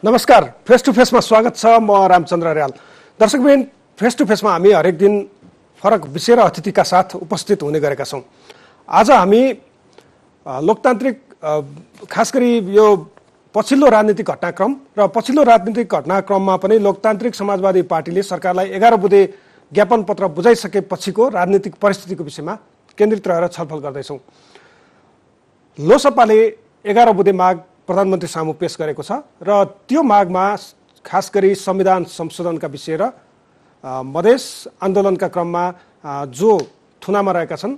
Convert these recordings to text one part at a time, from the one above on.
नमस्कार, face to फेसमा स्वागत छ। म रामचन्द्र रियाल। दर्शकबिन, फेस टु फेसमा हामी हरेक दिन फरक विषय र अतिथिका साथ उपस्थित हुने गरेका छौँ। आज हामी लोकतान्त्रिक खास गरी यो पछिल्लो राजनीतिक घटनाक्रम र पछिल्लो राजनीतिक घटनाक्रममा पनि लोकतान्त्रिक समाजवादी पार्टीले सरकारलाई 11 बुँदे ज्ञापन पत्र बुझाइसकेपछिको राजनीतिक परिस्थितिको विषयमा केन्द्रित रहेर छलफल गर्दैछौँ। लोसपाले 11 बुँदे माग प्रधानमन्त्री सामु पेश गरेको छ र त्यो मागमा खास गरी संविधान संशोधनका विषय र मधेस आन्दोलनका क्रममा जो थुनामा रहेका छन्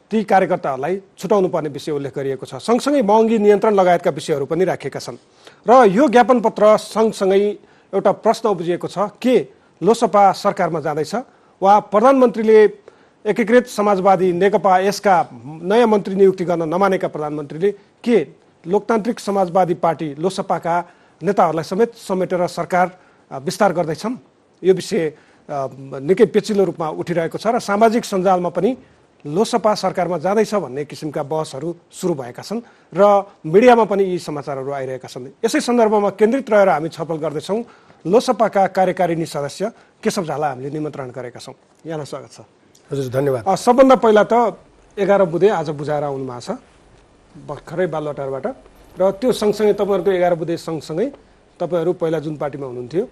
ती कार्यकर्ताहरूलाई छुटाउनु पर्ने विषय उल्लेख गरिएको छ। सँगसँगै महँगी नियन्त्रण लगायतका विषयहरू पनि राखिएका छन् र यो ज्ञापन पत्र सँगसँगै एउटा प्रश्न उब्जिएको छ के लोसपा सरकारमा जाँदैछ वा प्रधानमन्त्रीले एकीकृत समाजवादी नेकपा यसका नयाँ मन्त्री नियुक्ति गर्न नमानेका प्रधानमन्त्रीले के लोकतान्त्रिक समाजवादी पार्टी लोसपाका नेताहरूलाई समेत समेटेर सरकार विस्तार गर्दैछन्? यो विषय निकै पेचिलो रूपमा उठिरहेको छ र सामाजिक सञ्जालमा पनि लोसपा सरकारमा जाँदैछ भन्ने किसिमका बहसहरू सुरु भएका छन् र मिडियामा पनि यी समाचारहरू आइरहेका छन्। यसै सन्दर्भमा केन्द्रित रहेर हामी छलफल गर्दैछौँ। लोसपाका कार्यकारिणी सदस्य केशव झालाई हामीले निमन्त्रण गरेका छौँ। यहाँलाई स्वागत छ। हजुर, धन्यवाद। सबभन्दा पहिला त 11 बुँदे आज बुझाएर आउनु भएको छ भर्खरै बालवाटारबाट र त्यो सँगसँगै तपाईँहरूको 11 बुँदे सँगसँगै तपाईँहरू पहिला जुन पार्टीमा हुनुहुन्थ्यो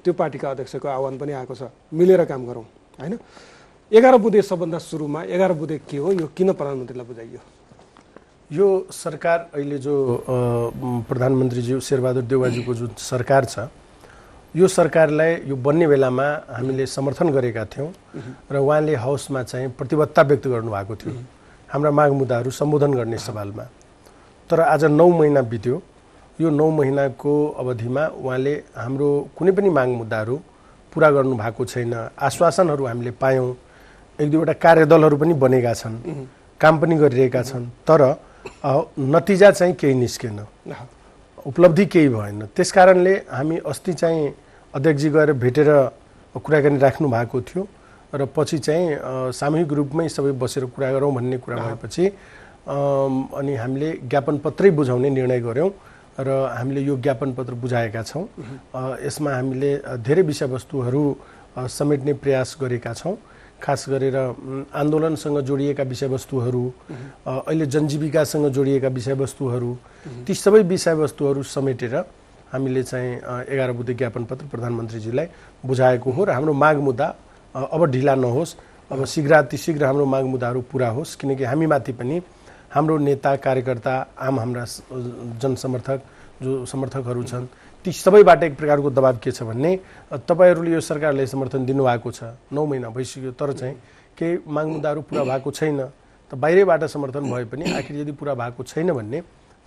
त्यो पार्टीका अध्यक्षको आह्वान पनि आएको छ मिलेर काम गरौँ, होइन? 11 बुँदे सबभन्दा सुरुमा 11 बुँदे के हो, यो किन प्रधानमन्त्रीलाई बुझाइयो? यो सरकार अहिले जो प्रधानमन्त्रीज्यू शेरबहादुर देउवाजीको जुन सरकार छ यो सरकारलाई यो बन्ने बेलामा हामीले समर्थन गरेका थियौँ र उहाँले हाउसमा चाहिँ प्रतिबद्धता व्यक्त गर्नुभएको थियो हाम्रा माग मुद्दाहरू सम्बोधन गर्ने सवालमा। तर आज 9 महिना बित्यो। यो 9 महिनाको अवधिमा उहाँले हाम्रो कुनै पनि माग मुद्दाहरू पुरा गर्नु भएको छैन। आश्वासनहरू हामीले पायौँ, एक दुईवटा कार्यदलहरू पनि बनेका छन्, काम पनि गरिरहेका छन्, तर नतिजा चाहिँ केही निस्केन, उपलब्धि केही भएन। त्यसकारणले हामी अस्ति चाहिँ अध्यक्षजी गएर भेटेर कुराकानी राख्नु भएको थियो र पछि चाहिँ सामूहिक रूपमै सबै बसेर कुरा गरौँ भन्ने कुरा भएपछि अनि हामीले ज्ञापन पत्रै बुझाउने निर्णय गऱ्यौँ र हामीले यो ज्ञापन पत्र बुझाएका छौँ। यसमा हामीले धेरै विषयवस्तुहरू समेट्ने प्रयास गरेका छौँ। खास गरेर आन्दोलनसँग जोडिएका विषयवस्तुहरू, अहिले जनजीविकासँग जोडिएका विषयवस्तुहरू, ती सबै विषयवस्तुहरू समेटेर हामीले चाहिँ 11 बुँदे ज्ञापन पत्र प्रधानमन्त्रीजीलाई बुझाएको हो र हाम्रो माग मुद्दा अब ढिला नहोस्, अब शीघ्रातिशीघ्र हाम्रो माग मुद्दाहरू पुरा होस्, किनकि हामीमाथि पनि हाम्रो नेता कार्यकर्ता आम हाम्रा जनसमर्थक जो समर्थकहरू छन् ती सबैबाट एक प्रकारको दबाब के छ भन्ने तपाईँहरूले यो सरकारले समर्थन दिनुभएको छ, 9 महिना भइसक्यो, तर चाहिँ केही माग मुद्दाहरू पुरा भएको छैन। त बाहिरबाट समर्थन भए पनि आखिर यदि पुरा भएको छैन भन्ने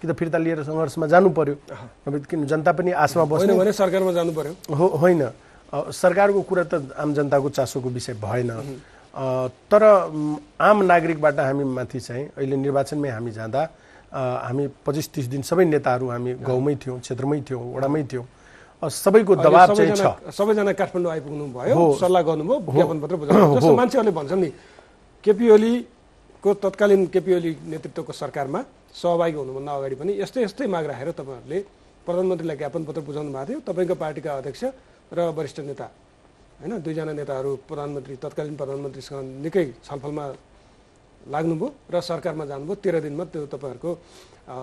कि त फिर्ता लिएर सङ्घर्षमा जानु पर्यो, किन जनता पनि आशमा बस्ने भने सरकारमा जानु पर्यो होइन। सरकारको कुरा त आम जनताको चासोको विषय भएन, तर आम नागरिकबाट हामी माथि चाहिँ अहिले निर्वाचनमै हामी जाँदा हामी 25-30 दिन सबै नेताहरू हामी गाउँमै थियौँ, क्षेत्रमै थियौँ, वडामै थियौँ, सबैको दबाब चाहिँ छ। सबैजना काठमाडौँ आइपुग्नु भयो, सल्लाह गर्नुभयो, ज्ञापन पत्र बुझाउनु। जस्तो मान्छेहरूले भन्छन् नि केपी ओलीको तत्कालीन केपी ओली नेतृत्वको सरकारमा सहभागी हुनुभन्दा अगाडि पनि यस्तै यस्तै माग राखेर तपाईँहरूले प्रधानमन्त्रीलाई ज्ञापन पत्र बुझाउनु भएको थियो। तपाईँको पार्टीका अध्यक्ष र वरिष्ठ नेता, होइन, दुईजना नेताहरू तत्कालीन प्रधानमन्त्रीसँग निकै छलफलमा लाग्नुभयो र सरकारमा जानुभयो। 13 दिनमा त्यो तपाईँहरूको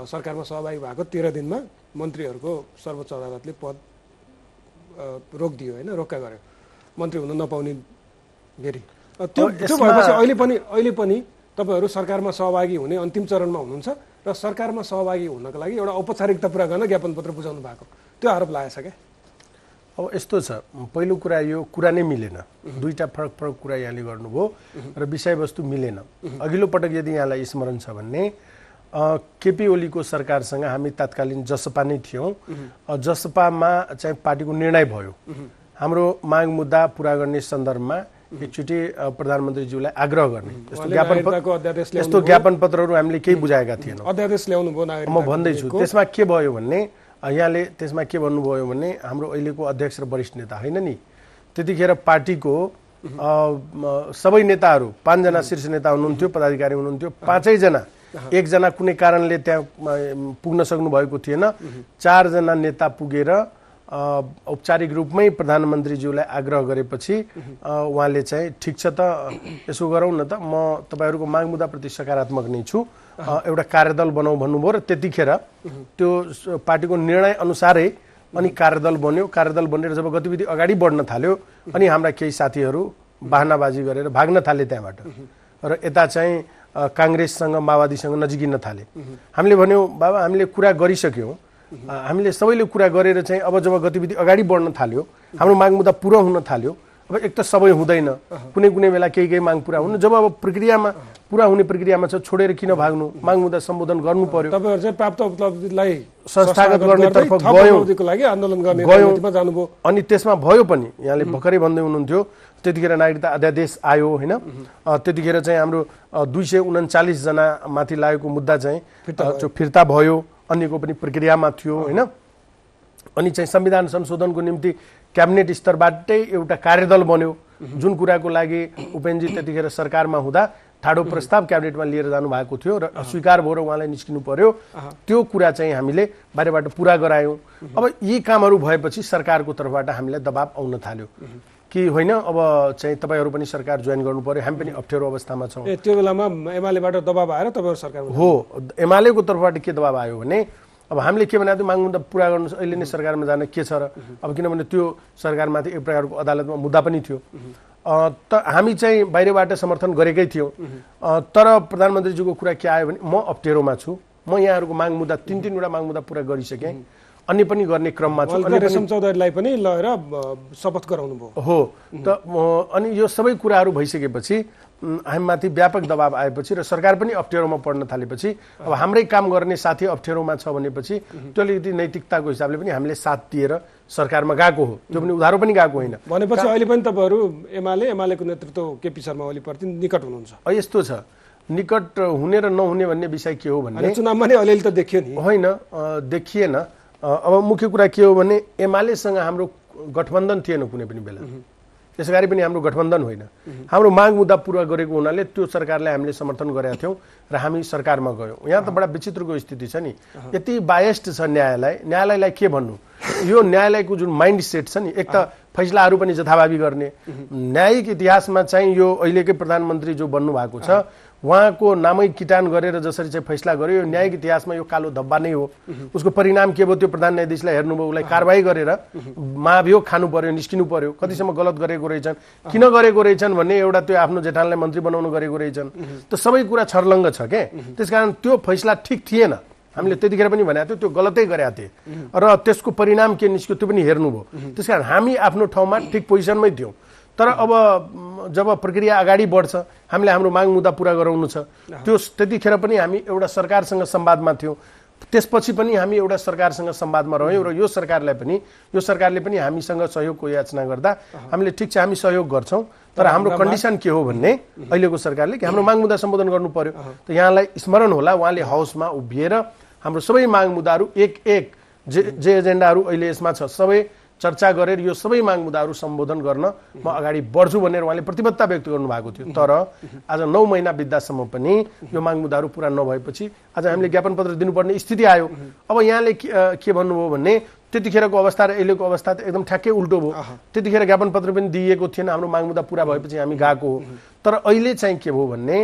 सरकारमा सहभागी भएको 13 दिनमा मन्त्रीहरूको सर्वोच्च अदालतले पद रोकिदियो, होइन, रोक्का गर्यो, मन्त्री हुन नपाउने गरी। त्यो भएपछि अहिले पनि तपाईँहरू सरकारमा सहभागी हुने अन्तिम चरणमा हुनुहुन्छ र सरकारमा सहभागी हुनको लागि एउटा औपचारिकता पुरा गर्न ज्ञापन पत्र बुझाउनु भएको, त्यो आरोप लागेको छ क्या? अब यस्तो छ, पहिलो कुरा यो कुरा नै मिलेन, दुईटा फरक फरक कुरा यहाँले गर्नुभयो र विषयवस्तु मिलेन। अघिल्लो पटक यदि यहाँलाई स्मरण छ भने केपी ओलीको सरकारसँग हामी तत्कालीन जसपा नै थियौँ। जसपामा चाहिँ पार्टीको निर्णय भयो हाम्रो माग मुद्दा पुरा गर्ने सन्दर्भमा एकचोटि प्रधानमन्त्रीज्यूलाई आग्रह गर्ने यस्तो ज्ञापन पत्रहरू हामीले केही बुझाएका थिएनौँ। अध्यादेश ल्याउनु भयो, म भन्दैछु। त्यसमा के भयो भने यहाँले त्यसमा के भन्नुभयो भने हाम्रो अहिलेको अध्यक्ष र वरिष्ठ नेता होइन नि, त्यतिखेर पार्टीको सबै नेताहरू 5 जना शीर्ष नेता हुनुहुन्थ्यो, पदाधिकारी हुनुहुन्थ्यो, 5 जना एकजना कुनै कारणले त्यहाँ पुग्न सक्नु भएको थिएन। 4 जना नेता पुगेर औपचारिक रूपमै प्रधानमन्त्रीज्यूलाई आग्रह गरेपछि उहाँले चाहिँ ठिक छ त यसो गरौँ न त, म तपाईँहरूको माग मुद्दाप्रति सकारात्मक नै छु, एउटा कार्यदल बनाऊ भन्नुभयो र त्यतिखेर त्यो पार्टीको निर्णय अनुसारै अनि कार्यदल बन्यो। कार्यदल बनेर जब गतिविधि अगाडि बढ्न थाल्यो अनि हाम्रा केही साथीहरू बहानाबाजी गरेर भाग्न थाले त्यहाँबाट र यता चाहिँ काङ्ग्रेससँग माओवादीसँग नजिकिन थाले। हामीले भन्यौँ बाबा हामीले कुरा गरिसक्यौँ, हामीले सबैले कुरा गरेर चाहिँ अब जब गतिविधि अगाडि बढ्न थाल्यो, हाम्रो माग मुद्दा पुरा हुन थाल्यो, अब एक त सबै हुँदैन, कुनै कुनै बेला केही माग पुरा हुनु, जब अब प्रक्रियामा पुरा हुने प्रक्रियामा छ छोडेर किन भाग्नु, माग मुद्दा सम्बोधन गर्नु पर्यो। तपाईहरु चाहिँ प्राप्त उपलब्धिलाई संस्थागत गर्नेतर्फ गयौँ, लागि आन्दोलन गर्ने रणनीतिमा जानुभयो। अनि त्यसमा भयो पनि, यहाँले भर्खरै भन्दै हुनुहुन्थ्यो त्यतिखेर नागरिकता अध्यादेश आयो हैन, त्यतिखेर चाहिँ हाम्रो 239 जना माथि लागेको मुद्दा चाहिँ फिर्ता भयो, अन्यको पनि प्रक्रियामा थियो हैन। अनि चाहिँ संविधान संशोधनको निम्ति क्याबिनेट स्तरबाटै एउटा कार्यदल बन्यो, जुन कुराको लागि उपेन्द्रजी त्यतिखेर सरकारमा हुँदा ठाडो प्रस्ताव क्याबिनेटमा लिएर जानु भएको थियो र अस्वीकार भयो र उहाँलाई निस्किनु पर्यो। त्यो कुरा चाहिँ हामीले बाहिरबाट पुरा गरायौँ। अब यी कामहरू भएपछि सरकारको तर्फबाट हामीलाई दबाब आउन थाल्यो कि होइन अब चाहिँ तपाईँहरू पनि सरकार जोइन गर्नु पर्यो, हामी पनि अप्ठ्यारो अवस्थामा छौँ। त्यो बेलामा एमालेबाट दबाब आएर तपाईँहरू सरकारमा हो, एमालेको तर्फबाट के दबाब आयो भने अब हामीले के भनेको थियो माग मुद्दा पुरा गर्नु अहिले नै सरकारमा जान के छ र, अब किनभने त्यो सरकारमाथि एक प्रकारको अदालतमा मुद्दा पनि थियो। त हामी चाहिँ बाहिरबाट समर्थन गरेकै थियौँ, तर प्रधानमन्त्रीज्यूको कुरा के आयो भने म अप्ठ्यारोमा छु, म यहाँहरूको माग मुद्दा 3-3 वटा माग मुद्दा पुरा गरिसकेँ, अन्य पनि गर्ने क्रममा छु। अनि रेशम चौधरीलाई पनि लगेर शपथ गराउनु भयो। हो, त अनि यो सबै कुराहरू भइसकेपछि हामीमाथि व्यापक दबाब आएपछि र सरकार पनि अप्ठ्यारोमा पर्न थालेपछि अब हाम्रै काम गर्ने साथी अप्ठ्यारोमा छ भनेपछि त्यो अलिकति नैतिकताको हिसाबले पनि हामीले साथ दिएर सरकारमा गएको हो, त्यो पनि उधारो पनि गएको होइन। भनेपछि अहिले पनि तपाईँहरू एमालेको नेतृत्व केपी शर्मा ओलीप्रति निकट हुनुहुन्छ? यस्तो छ, निकट हुने र नहुने भन्ने विषय के हो भने चुनावमा नै अलिअलि त देखियो नि। होइन, देखिएन। अब मुख्य कुरा के हो भने एमालेसँग हाम्रो गठबन्धन थिएन कुनै पनि बेला, त्यसैगरी पनि हाम्रो गठबन्धन होइन। हाम्रो माग मुद्दा पुरा गरेको हुनाले त्यो सरकारलाई हामीले समर्थन गरेका थियौँ र हामी सरकारमा गयौँ। यहाँ त बडा विचित्रको स्थिति छ नि, यति बायस्ड छ न्यायालयलाई के भन्नु, यो न्यायालयको जुन माइन्ड सेट छ नि, एक त फैसलाहरू पनि जथाभावी गर्ने, न्यायिक इतिहासमा चाहिँ यो अहिलेकै प्रधानमन्त्री जो बन्नु भएको छ उहाँको नामै किटान गरेर जसरी चाहिँ फैसला गर्यो, यो न्यायिक इतिहासमा यो कालो धब्बा नै हो। उसको परिणाम के भयो त्यो प्रधान न्यायाधीशलाई हेर्नुभयो, उसलाई कारबाही गरेर महाभियोग खानु पर्यो, निस्किनु पर्यो, कतिसम्म गलत गरेको रहेछन्, किन गरेको रहेछन् भन्ने एउटा त्यो आफ्नो जेठानलाई मन्त्री बनाउनु गरेको रहेछन्, त सबै कुरा छर्लङ्ग छ के। त्यसकारण त्यो फैसला ठिक थिएन, हामीले त्यतिखेर पनि भनेको थियो त्यो गलतै गरेका थिए र त्यसको परिणाम के निस्क्यो त्यो पनि हेर्नुभयो। त्यसकारण हामी आफ्नो ठाउँमा ठिक पोजिसनमै थियौँ। तर अब जब प्रक्रिया अगाडि बढ्छ, हामीले हाम्रो माग मुद्दा पुरा गराउनु छ, त्यो त्यतिखेर पनि हामी एउटा सरकारसँग संवादमा थियौँ, त्यसपछि पनि हामी एउटा सरकारसँग संवादमा रह्यौँ र यो सरकारले पनि हामीसँग सहयोगको याचना गर्दा हामीले ठिक छ हामी सहयोग गर्छौँ, तर हाम्रो कन्डिसन के हो भन्ने अहिलेको सरकारले कि हाम्रो माग मुद्दा सम्बोधन गर्नु पर्यो। त यहाँलाई स्मरण होला उहाँले हाउसमा उभिएर हाम्रो सबै माग मुद्दाहरू एक जे एजेन्डाहरू अहिले यसमा छ सबै चर्चा गरेर यो सबै माग मुद्दाहरू सम्बोधन गर्न म अगाडि बढ्छु भनेर उहाँले प्रतिबद्धता व्यक्त गर्नुभएको थियो। तर आज 9 महिना बित्दासम्म पनि यो माग मुद्दाहरू पुरा नभएपछि आज हामीले ज्ञापन पत्र दिनुपर्ने स्थिति आयो। अब यहाँले के भन्नुभयो भने त्यतिखेरको अवस्था र अहिलेको अवस्था त एकदम ठ्याक्कै उल्टो भयो। त्यतिखेर ज्ञापन पत्र पनि दिएको थिएन, हाम्रो माग मुद्दा पुरा भएपछि हामी गएको हो। तर अहिले चाहिँ के भयो भने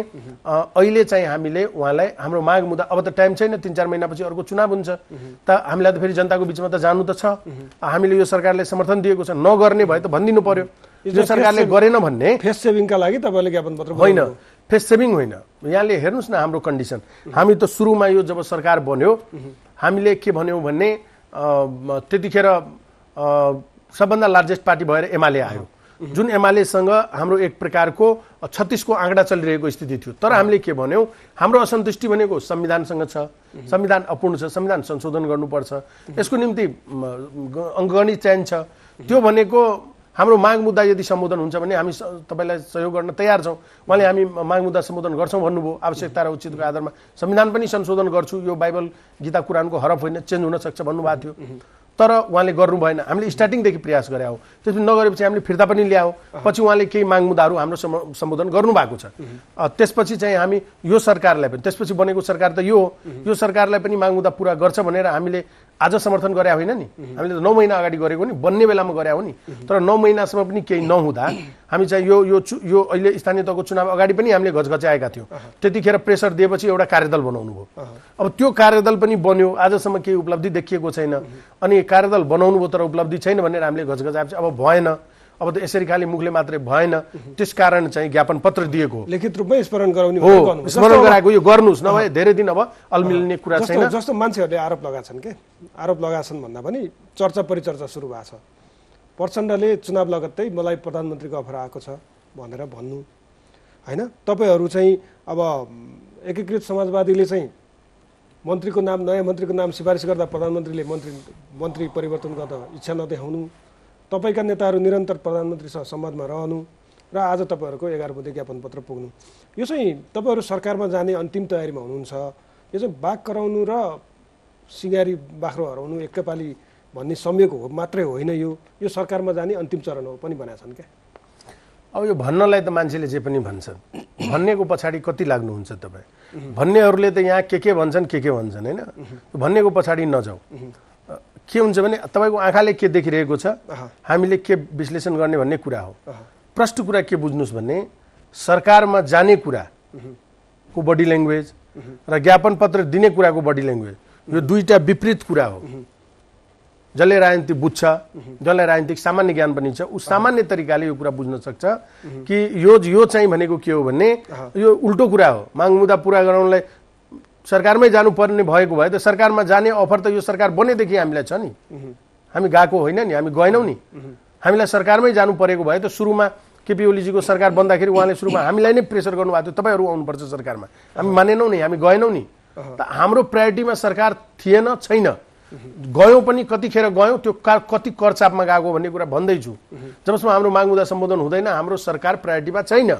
अहिले चाहिँ हामीले उहाँलाई हाम्रो माग मुद्दा अब त टाइम छैन, 3-4 महिनापछि अर्को चुनाव हुन्छ, त हामीलाई त फेरि जनताको बिचमा त जानु त छ। हामीले यो सरकारले समर्थन दिएको छ, नगर्ने भए त भनिदिनु पर्यो। यो सरकारले गरेन भन्ने फेस सेभिङका लागि तपाईँले ज्ञापन पत्र होइन, फेस सेभिङ होइन। यहाँले हेर्नुहोस् न हाम्रो कन्डिसन, हामी त सुरुमा यो जब सरकार बन्यो हामीले के भन्यौँ भने त्यतिखेर सबभन्दा लार्जेस्ट पार्टी भएर एमाले आयो, जुन एमालेसँग हाम्रो एक प्रकारको 36 को आँकडा चलिरहेको स्थिति थियो। तर हामीले के भन्यौँ, हाम्रो असन्तुष्टि भनेको संविधानसँग छ, संविधान अपूर्ण छ, संविधान संशोधन गर्नुपर्छ, यसको निम्ति अङ्कगणित चयन छ। त्यो भनेको हाम्रो माग मुद्दा यदि सम्बोधन हुन्छ भने हामी तपाईँलाई सहयोग गर्न तयार छौँ। उहाँले हामी माग मुद्दा सम्बोधन गर्छौँ भन्नुभयो, आवश्यकता र उचितको आधारमा संविधान पनि संशोधन गर्छु, यो बाइबल गीता कुरानको हरफ होइन, चेन्ज हुन सक्छ भन्नुभएको थियो। तर उहाँले गर्नु भएन। हामीले स्टार्टिङदेखि प्रयास गरे हो, त्यसपछि नगरेपछि हामीले फिर्ता पनि ल्यायो। पछि उहाँले केही माग मुद्दाहरू हाम्रो सम्बोधन गर्नुभएको छ। त्यसपछि चाहिँ हामी यो सरकारलाई पनि, त्यसपछि बनेको सरकार त यो सरकारलाई पनि माग मुद्दा पुरा गर्छ भनेर हामीले आज समर्थन गरे होइन नि। हामीले त 9 महिना अगाडि गरेको नि, बन्ने बेलामा गरे हो नि। तर 9 महिनासम्म पनि केही नहुँदा हामी चाहिँ यो अहिले स्थानीय तहको चुनाव अगाडि पनि हामीले घचघच्याएका थियौँ। त्यतिखेर प्रेसर दिएपछि एउटा कार्यदल बनाउनु भयो। अब त्यो कार्यदल पनि बन्यो, आजसम्म केही उपलब्धि देखिएको छैन। अनि कार्यदल बनाउनु भयो तर उपलब्धि छैन भनेर हामीले घचघचाएपछि अब भएन, अब त यसरी खाली मुखले मात्रै भएन। त्यसकारण चाहिँ ज्ञापन पत्र दिएको, लिखित रूपमै स्मरण गराउने हो, स्मरण गराएको यो गर्नुहोस्, नभए धेरै दिन अब अल्मिल्ने कुरा छैन। जस्तो मान्छेहरूले आरोप लगाछन् के, आरोप लगाछन् भन्दा पनि चर्चा परिचर्चा सुरु भएको छ। प्रचण्डले चुनाव लगत्तै मलाई प्रधानमन्त्रीको अफर आएको छ भनेर भन्नु होइन। तपाईँहरू चाहिँ अब एकीकृत समाजवादीले चाहिँ मन्त्रीको नाम, नयाँ मन्त्रीको नाम सिफारिस गर्दा प्रधानमन्त्रीले मन्त्री परिवर्तन गर्न इच्छा नदेखाउनु, तपाईँका नेताहरू निरन्तर प्रधानमन्त्रीसँग सम्वादमा रहनु र आज तपाईँहरूको 11 बुँदे ज्ञापन पत्र पुग्नु, यो चाहिँ तपाईँहरू सरकारमा जाने अन्तिम तयारीमा हुनुहुन्छ। यो चाहिँ बाघ कराउनु र सिँगारी बाख्रो हराउनु एकैपालि भन्ने संयोग हो मात्रै होइन, यो सरकारमा जाने अन्तिम चरण हो पनि भनेका छन् क्या। अब यो भन्नलाई त मान्छेले जे पनि भन्छन्, भन्नेको पछाडि कति लाग्नुहुन्छ तपाईँ? भन्नेहरूले त यहाँ के भन्छन् के भन्छन् होइन। भन्नेको पछाडि नजाऊ। के हुन्छ भने तपाईँको आँखाले के देखिरहेको छ, हामीले के विश्लेषण गर्ने भन्ने कुरा हो। प्रष्ट कुरा के बुझ्नुहोस् भने सरकारमा जाने कुराको बडी ल्याङ्ग्वेज र ज्ञापन पत्र दिने कुराको बडी ल्याङ्ग्वेज यो दुईटा विपरीत कुरा हो। जसले राजनीति बुझ्छ, जसलाई राजनीतिक सामान्य ज्ञान पनि छ, ऊ सामान्य तरिकाले यो कुरा बुझ्न सक्छ कि यो चाहिँ भनेको के हो भन्ने यो उल्टो कुरा हो। माग मुद्दा पुरा गराउनलाई सरकारमै जानुपर्ने भएको भए त सरकारमा जाने अफर त यो सरकार बनेदेखि हामीलाई छ नि। हामी गएको होइन नि, हामी गएनौँ नि। हामीलाई सरकारमै जानु परेको भए त सुरुमा केपी ओलीजीको सरकार बन्दाखेरि उहाँले सुरुमा हामीलाई नै प्रेसर गर्नुभएको थियो, तपाईँहरू आउनुपर्छ सरकारमा। हामी मानेनौँ नि, हामी गएनौँ नि। त हाम्रो प्रायोरिटीमा सरकार थिएन, छैन। गयौँ पनि कतिखेर गयौँ, त्यो कति करचापमा गएको भन्ने कुरा भन्दैछु। जबसम्म हाम्रो माग मुद्दा सम्बोधन हुँदैन हाम्रो सरकार प्रायोरिटीमा छैन।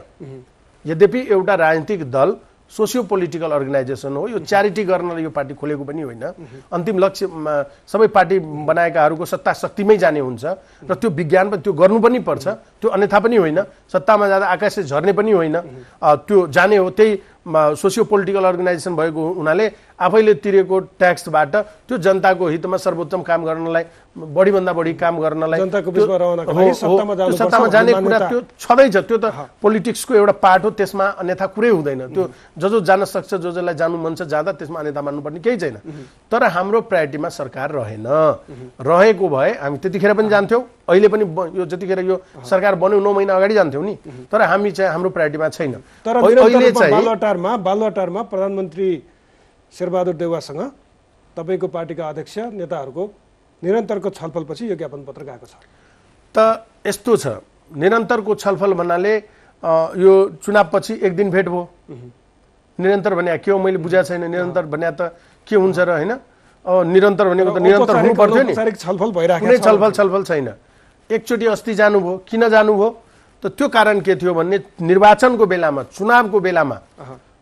यद्यपि एउटा राजनीतिक दल सोसियो पोलिटिकल अर्गनाइजेसन हो, यो च्यारिटी गर्न यो पार्टी खोलेको पनि होइन। अन्तिम लक्ष्य सबै पार्टी बनाएकाहरूको सत्ता शक्तिमै जाने हुन्छ र त्यो विज्ञान पनि त्यो गर्नु पनि पर्छ, त्यो अन्यथा पनि होइन। सत्तामा जाँदा आकाशले झर्ने पनि होइन, त्यो जाने हो। त्यही सोसियो पोलिटिकल अर्गनाइजेसन भएको हुनाले आफैले तिरेको ट्याक्सबाट त्यो जनताको हितमा सर्वोत्तम काम गर्नलाई, बढीभन्दा बढी काम गर्नलाई, सत्तामा जाने कुरा त्यो छँदैछ। त्यो त पोलिटिक्सको एउटा पार्ट हो, त्यसमा अन्यथा कुरै हुँदैन। त्यो जो जान सक्छ, जसलाई जानु मन छ जाँदा, त्यसमा अन्यथा मान्नुपर्ने केही छैन। तर हाम्रो प्रायोरिटीमा सरकार रहेन। रहेको भए हामी त्यतिखेर पनि जान्थ्यौँ, अहिले पनि यो जतिखेर यो सरकार बन्यो 9 महिना अगाडि जान्थ्यौँ नि। तर हामी चाहिँ हाम्रो प्रायोरिटीमा छैन। तर अहिले चाहिँ बालुवाटारमा प्रधानमन्त्री शेरबहादुर देउवासँग तपाईँको पार्टीका अध्यक्ष नेताहरूको निरन्तरको छलफलपछि यो ज्ञापन पत्र गएको छ। त यस्तो छ, निरन्तरको छलफल भन्नाले यो चुनावपछि एक दिन भेट भयो। निरन्तर भने के हो मैले बुझाएको छैन। निरन्तर भने त के हुन्छ र होइन। निरन्तर भनेको त निरन्तर हुनु पर्थ्यो नि। छलफल भइरहेको कुनै छलफल छैन। एकचोटि अस्ति जानुभयो, किन जानुभयो त त्यो कारण के थियो भन्ने निर्वाचनको बेलामा, चुनावको बेलामा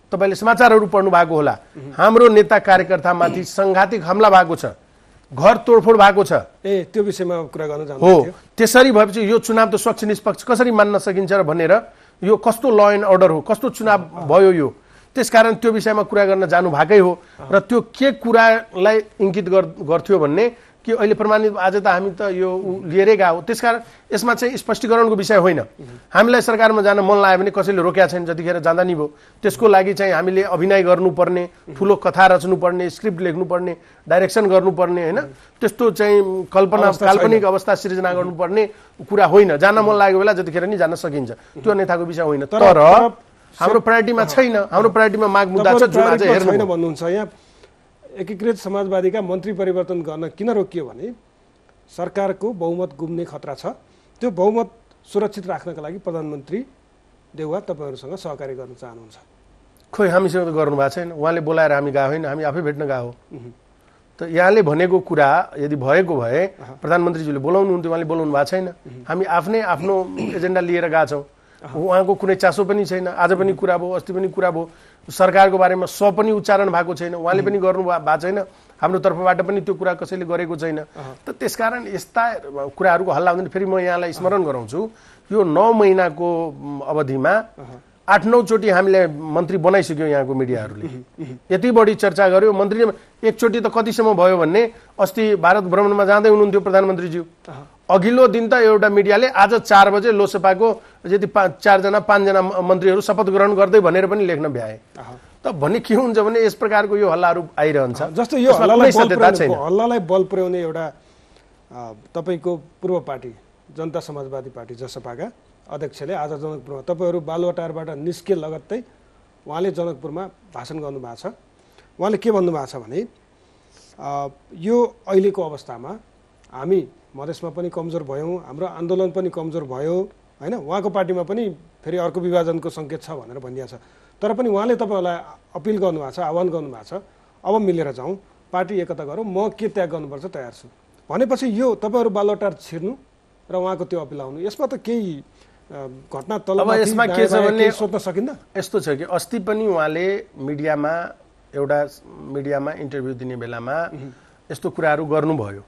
तपाईँले समाचारहरू पढ्नु भएको होला। हाम्रो नेता कार्यकर्तामाथि सङ्घातिक हमला भएको छ, घर तोडफोड भएको छ। त्यो विषयमा कुरा गर्न जानु हो। त्यसरी भएपछि यो चुनाव त स्वच्छ निष्पक्ष कसरी मान्न सकिन्छ र भनेर यो कस्तो ल एन्ड अर्डर हो, कस्तो चुनाव भयो यो। त्यसकारण त्यो विषयमा कुरा गर्न जानु भएकै हो। र त्यो के कुरालाई इङ्गित गर्थ्यो भन्ने कि अहिले प्रमाणित आज त हामी त यो लिएरै गएको। त्यसकारण यसमा चाहिँ स्पष्टीकरणको विषय होइन। हामीलाई सरकारमा जान मन लाग्यो भने कसैले रोकेका छैन, जतिखेर जाँदा नि भयो। त्यसको लागि चाहिँ हामीले अभिनय गर्नुपर्ने, ठुलो कथा रच्नुपर्ने, स्क्रिप्ट लेख्नुपर्ने, डाइरेक्सन गर्नुपर्ने होइन, त्यस्तो चाहिँ काल्पनिक अवस्था सिर्जना गर्नुपर्ने कुरा होइन। जान मन लागेको बेला जतिखेर नि जान सकिन्छ, त्यो अन्यथाको विषय होइन। तर हाम्रो प्रायोरिटीमा छैन। हाम्रो प्रायोरिटीमा माग मुद्दा छ जुन आज हेर्नु भन्नुहुन्छ। यहाँ एकीकृत समाजवादीका मन्त्री परिवर्तन गर्न किन रोकियो भने सरकारको बहुमत गुम्ने खतरा छ। त्यो बहुमत सुरक्षित राख्नका लागि प्रधानमन्त्री देउवा तपाईँहरूसँग सहकारी गर्न चाहनुहुन्छ। खोइ हामीसँग त गर्नु भएको छैन। उहाँले बोलाएर हामी गएको होइन, हामी आफै भेट्न गएको। त यहाँले भनेको कुरा यदि भएको भए प्रधानमन्त्रीज्यूले बोलाउनुहुन्थ्यो, उहाँले बोलाउनु भएको छैन। हामी आफ्नो एजेन्डा लिएर गएको छौँ। उहाँको कुनै चासो पनि छैन। आज पनि कुरा भयो, अस्ति पनि कुरा भयो। सरकारको बारेमा पनि उच्चारण भएको छैन, उहाँले पनि गर्नु भएको छैन। हाम्रो तर्फबाट पनि त्यो कुरा कसैले गरेको छैन। त त्यसकारण यस्ता कुराहरूको हल्ला हुँदैन। फेरि म यहाँलाई स्मरण गराउँछु, यो 9 महिनाको अवधिमा 8-9 चोटि हामीले मन्त्री बनाइसक्यो यहाँको मिडियाहरूले। यति बढी चर्चा गर्यो मन्त्री। एकचोटि त कतिसम्म भयो भन्ने, अस्ति भारत भ्रमणमा जाँदै हुनुहुन्थ्यो प्रधानमन्त्रीज्यू, अघिल्लो दिन त एउटा मिडियाले आज 4 बजे लोकसभाको यति 5 जना मन्त्रीहरू शपथ ग्रहण गर्दै भनेर पनि लेख्न भ्याए। त भन्ने के हुन्छ भने यस प्रकारको यो हल्लाहरू आइरहन्छ। जस्तो यो हल्लालाई बल पुर्याउने एउटा तपाईँको पूर्व पार्टी जनता समाजवादी पार्टी जसपाका अध्यक्षले आज जनकपुरमा, तपाईँहरू बालुवाटारबाट निस्के लगत्तै उहाँले जनकपुरमा भाषण गर्नुभएको छ। उहाँले के भन्नुभएको छ भने यो अहिलेको अवस्थामा हामी मधेसमा पनि कमजोर भयौँ, हाम्रो आन्दोलन पनि कमजोर भयो होइन, उहाँको पार्टीमा पनि फेरि अर्को विभाजनको सङ्केत छ भनेर भनिएको छ। तर पनि उहाँले तपाईँहरूलाई अपिल गर्नुभएको छ, आह्वान गर्नुभएको छ, अब मिलेर जाउँ, पार्टी एकता गरौँ, म के त्याग गर्नुपर्छ तयार छु भनेपछि यो तपाईँहरू बालुवाटार छिर्नु र उहाँको त्यो अपिल आउनु, यसमा त केही घटना तल यसमा के छ भने सोध्न सकिन्न। यस्तो छ कि अस्ति पनि उहाँले मिडियामा इन्टरभ्यू दिने बेलामा यस्तो कुराहरू गर्नुभयो।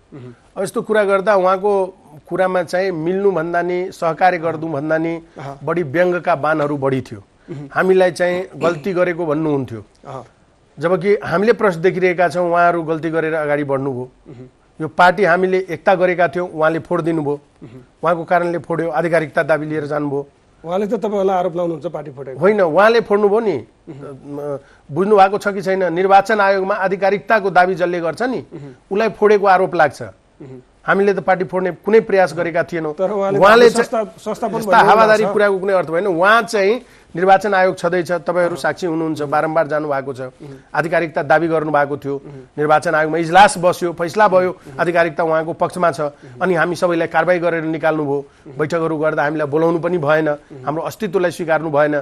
अब यस्तो कुरा गर्दा उहाँको कुरामा चाहिँ मिल्नु भन्दा नि सहकार्य गर्नु भन्दा नि बढी व्यङ्गका बाणहरू बढी थियो। हामीलाई चाहिँ गल्ती गरेको भन्नुहुन्थ्यो, जबकि हामीले प्रश्न देखिरहेका छौँ उहाँहरू गल्ती गरेर अगाडि बढ्नुभयो। यो पार्टी हामीले एकता गरेका थियौँ, उहाँले फोडिदिनु भयो, उहाँको कारणले फोड्यो, आधिकारिकता दाबी लिएर जानुभयो। उहाँले त तपाईँहरूलाई आरोप लाउनुहुन्छ पार्टी फोडेको होइन, उहाँले फोड्नुभयो नि। बुझ्नु भएको छ कि छैन, निर्वाचन आयोगमा आधिकारिकताको दाबी जसले गर्छ नि उसलाई फोडेको आरोप लाग्छ। हामीले त पार्टी फोड्ने कुनै प्रयास गरेका थिएनौँ। उहाँले हावादारी कुराको कुनै अर्थ भएन। उहाँ चाहिँ निर्वाचन आयोग छँदैछ, तपाईँहरू साक्षी हुनुहुन्छ, बारम्बार जानुभएको छ, आधिकारिकता दाबी गर्नुभएको थियो, निर्वाचन आयोगमा इजलास बस्यो, फैसला भयो, आधिकारिकता उहाँको पक्षमा छ, अनि हामी सबैलाई कारबाही गरेर निकाल्नुभयो। बैठकहरू गर्दा हामीलाई बोलाउनु पनि भएन, हाम्रो अस्तित्वलाई स्वीकार्नु भएन,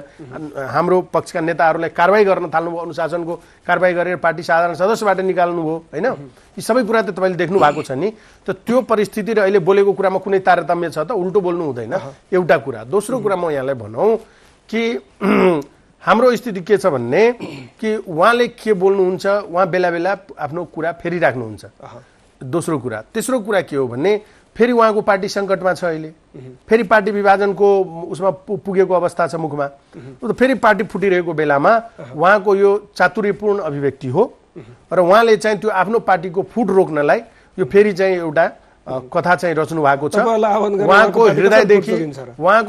हाम्रो पक्षका नेताहरूलाई कारबाही गर्न थाल्नुभयो, अनुशासनको कारबाही गरेर पार्टी साधारण सदस्यबाट निकाल्नुभयो होइन। यी सबै कुरा त तपाईँले देख्नु भएको छ नि। त त्यो परिस्थिति र अहिले बोलेको कुरामा कुनै तारतम्य छ त? उल्टो बोल्नु हुँदैन, एउटा कुरा। दोस्रो कुरा म यहाँलाई भनौँ कि हाम्रो स्थिति के छ भन्ने कि उहाँले के बोल्नुहुन्छ, उहाँ बेला बेला आफ्नो कुरा फेरिराख्नुहुन्छ, दोस्रो कुरा। तेस्रो कुरा के हो भने फेरि उहाँको पार्टी सङ्कटमा छ अहिले, फेरि पार्टी विभाजनको उसमा पुगेको अवस्था छ मुखमा। फेरि पार्टी फुटिरहेको बेलामा उहाँको यो चातुर्यपूर्ण अभिव्यक्ति हो र उहाँले चाहिँ त्यो आफ्नो पार्टीको फुट रोक्नलाई यो फेरि चाहिँ एउटा कथा चाहिँ रच्नु भएको छ। उहाँको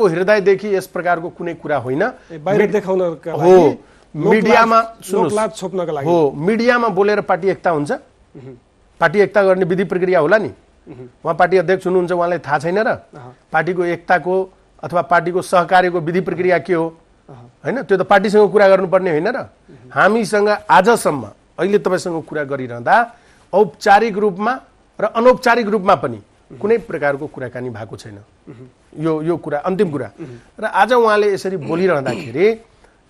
हृदयदेखि यस प्रकारको कुनै कुरा होइन, हो मिडियामा हो, मिडियामा बोलेर पार्टी एकता हुन्छ, पार्टी एकता गर्ने विधि प्रक्रिया होला नि। उहाँ पार्टी अध्यक्ष हुनुहुन्छ, उहाँलाई थाहा छैन र पार्टीको एकताको अथवा पार्टीको सहकार्यको विधि प्रक्रिया के हो होइन? त्यो त पार्टीसँग कुरा गर्नुपर्ने होइन र? हामीसँग आजसम्म अहिले तपाईँसँग कुरा गरिरहँदा औपचारिक रूपमा र अनौपचारिक रूपमा पनि कुनै प्रकारको कुराकानी भएको छैन। यो कुरा अन्तिम कुरा। र आज उहाँले यसरी बोलिरहँदाखेरि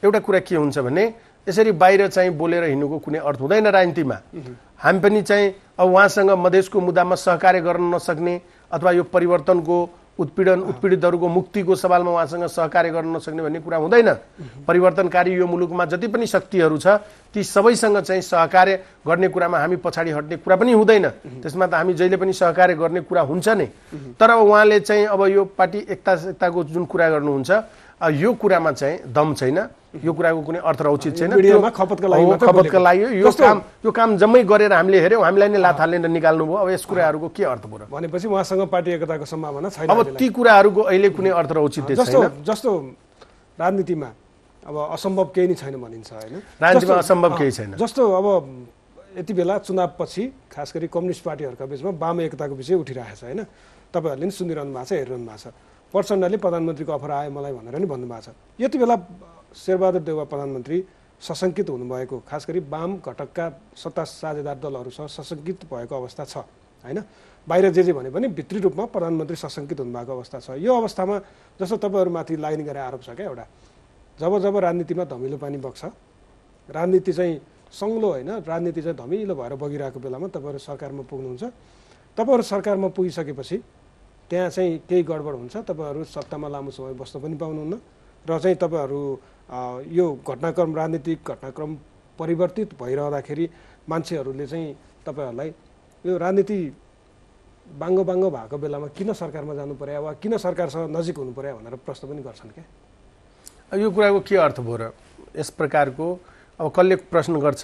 एउटा कुरा के हुन्छ भने यसरी बाहिर चाहिँ बोलेर हिँड्नुको कुनै अर्थ हुँदैन राजनीतिमा। हामी पनि चाहिँ अब उहाँसँग मधेसको मुद्दामा सहकार्य गर्न नसक्ने अथवा यो परिवर्तनको उत्पीडितहरूको मुक्तिको सवालमा उहाँसँग सहकार्य गर्न नसक्ने भन्ने कुरा हुँदैन। परिवर्तनकारी यो मुलुकमा जति पनि शक्तिहरू छ ती सबैसँग चाहिँ सहकार्य गर्ने कुरामा हामी पछाडि हट्ने कुरा पनि हुँदैन। त्यसमा त हामी जहिले पनि सहकार्य गर्ने कुरा हुन्छ नै। तर उहाँले चाहिँ अब यो पार्टी एकताको जुन कुरा गर्नुहुन्छ यो कुरामा चाहिँ दम छैन, यो कुराको कुनै अर्थ र औचित छैन। खपतका लागि यो काम जम्मै गरेर हामीले हेऱ्यौँ, हामीलाई नै लात हालेर निकाल्नु भयो। अब यस कुराहरूको के अर्थ भयो भनेपछि उहाँसँग पार्टी एकताको सम्भावना छैन। अब ती कुराहरूको अहिले कुनै अर्थ र औचित्य छैन। जस्तो राजनीतिमा अब असम्भव केही नै छैन भनिन्छ होइन? राजनीतिमा असम्भव केही छैन। जस्तो अब यति बेला चुनावपछि खास गरी कम्युनिस्ट पार्टीहरूका बिचमा वाम एकताको विषय उठिरहेको छ होइन? तपाईँहरूले नि सुनिरहनु भएको छ, हेरिरहनु भएको छ। प्रचण्डले प्रधानमन्त्रीको अफर आयो मलाई भनेर नि भन्नुभएको छ। यति बेला शेरबहादुर देउवा प्रधानमन्त्री सशङ्कित हुनुभएको, खास गरी वाम घटकका सत्ता साझेदार दलहरूसँग सशङ्कित भएको अवस्था छ होइन? बाहिर जे भने पनि भित्री रूपमा प्रधानमन्त्री सशङ्कित हुनुभएको अवस्था छ। यो अवस्थामा जस्तो तपाईँहरूमाथि लाग्ने गरी आरोप छ क्या एउटा, जब राजनीतिमा धमिलो पानी बग्छ, राजनीति चाहिँ सङ्लो होइन, राजनीति चाहिँ धमिलो भएर बगिरहेको बेलामा तपाईँहरू सरकारमा पुग्नुहुन्छ। तपाईँहरू सरकारमा पुगिसकेपछि त्यहाँ चाहिँ केही गडबड हुन्छ, तपाईँहरू सत्तामा लामो समय बस्न पनि पाउनुहुन्न र चाहिँ तपाईँहरू यो घटनाक्रम राजनीतिक घटनाक्रम परिवर्तित भइरहँदाखेरि मान्छेहरूले चाहिँ तपाईँहरूलाई यो राजनीति बाङ्गो बाङ्गो भएको बेलामा किन सरकारमा जानु पर्यो वा किन सरकारसँग नजिक हुनु पर्यो भनेर प्रश्न पनि गर्छन् क्या? यो कुराको के अर्थ भयो र? यस प्रकारको अब कसले प्रश्न गर्छ,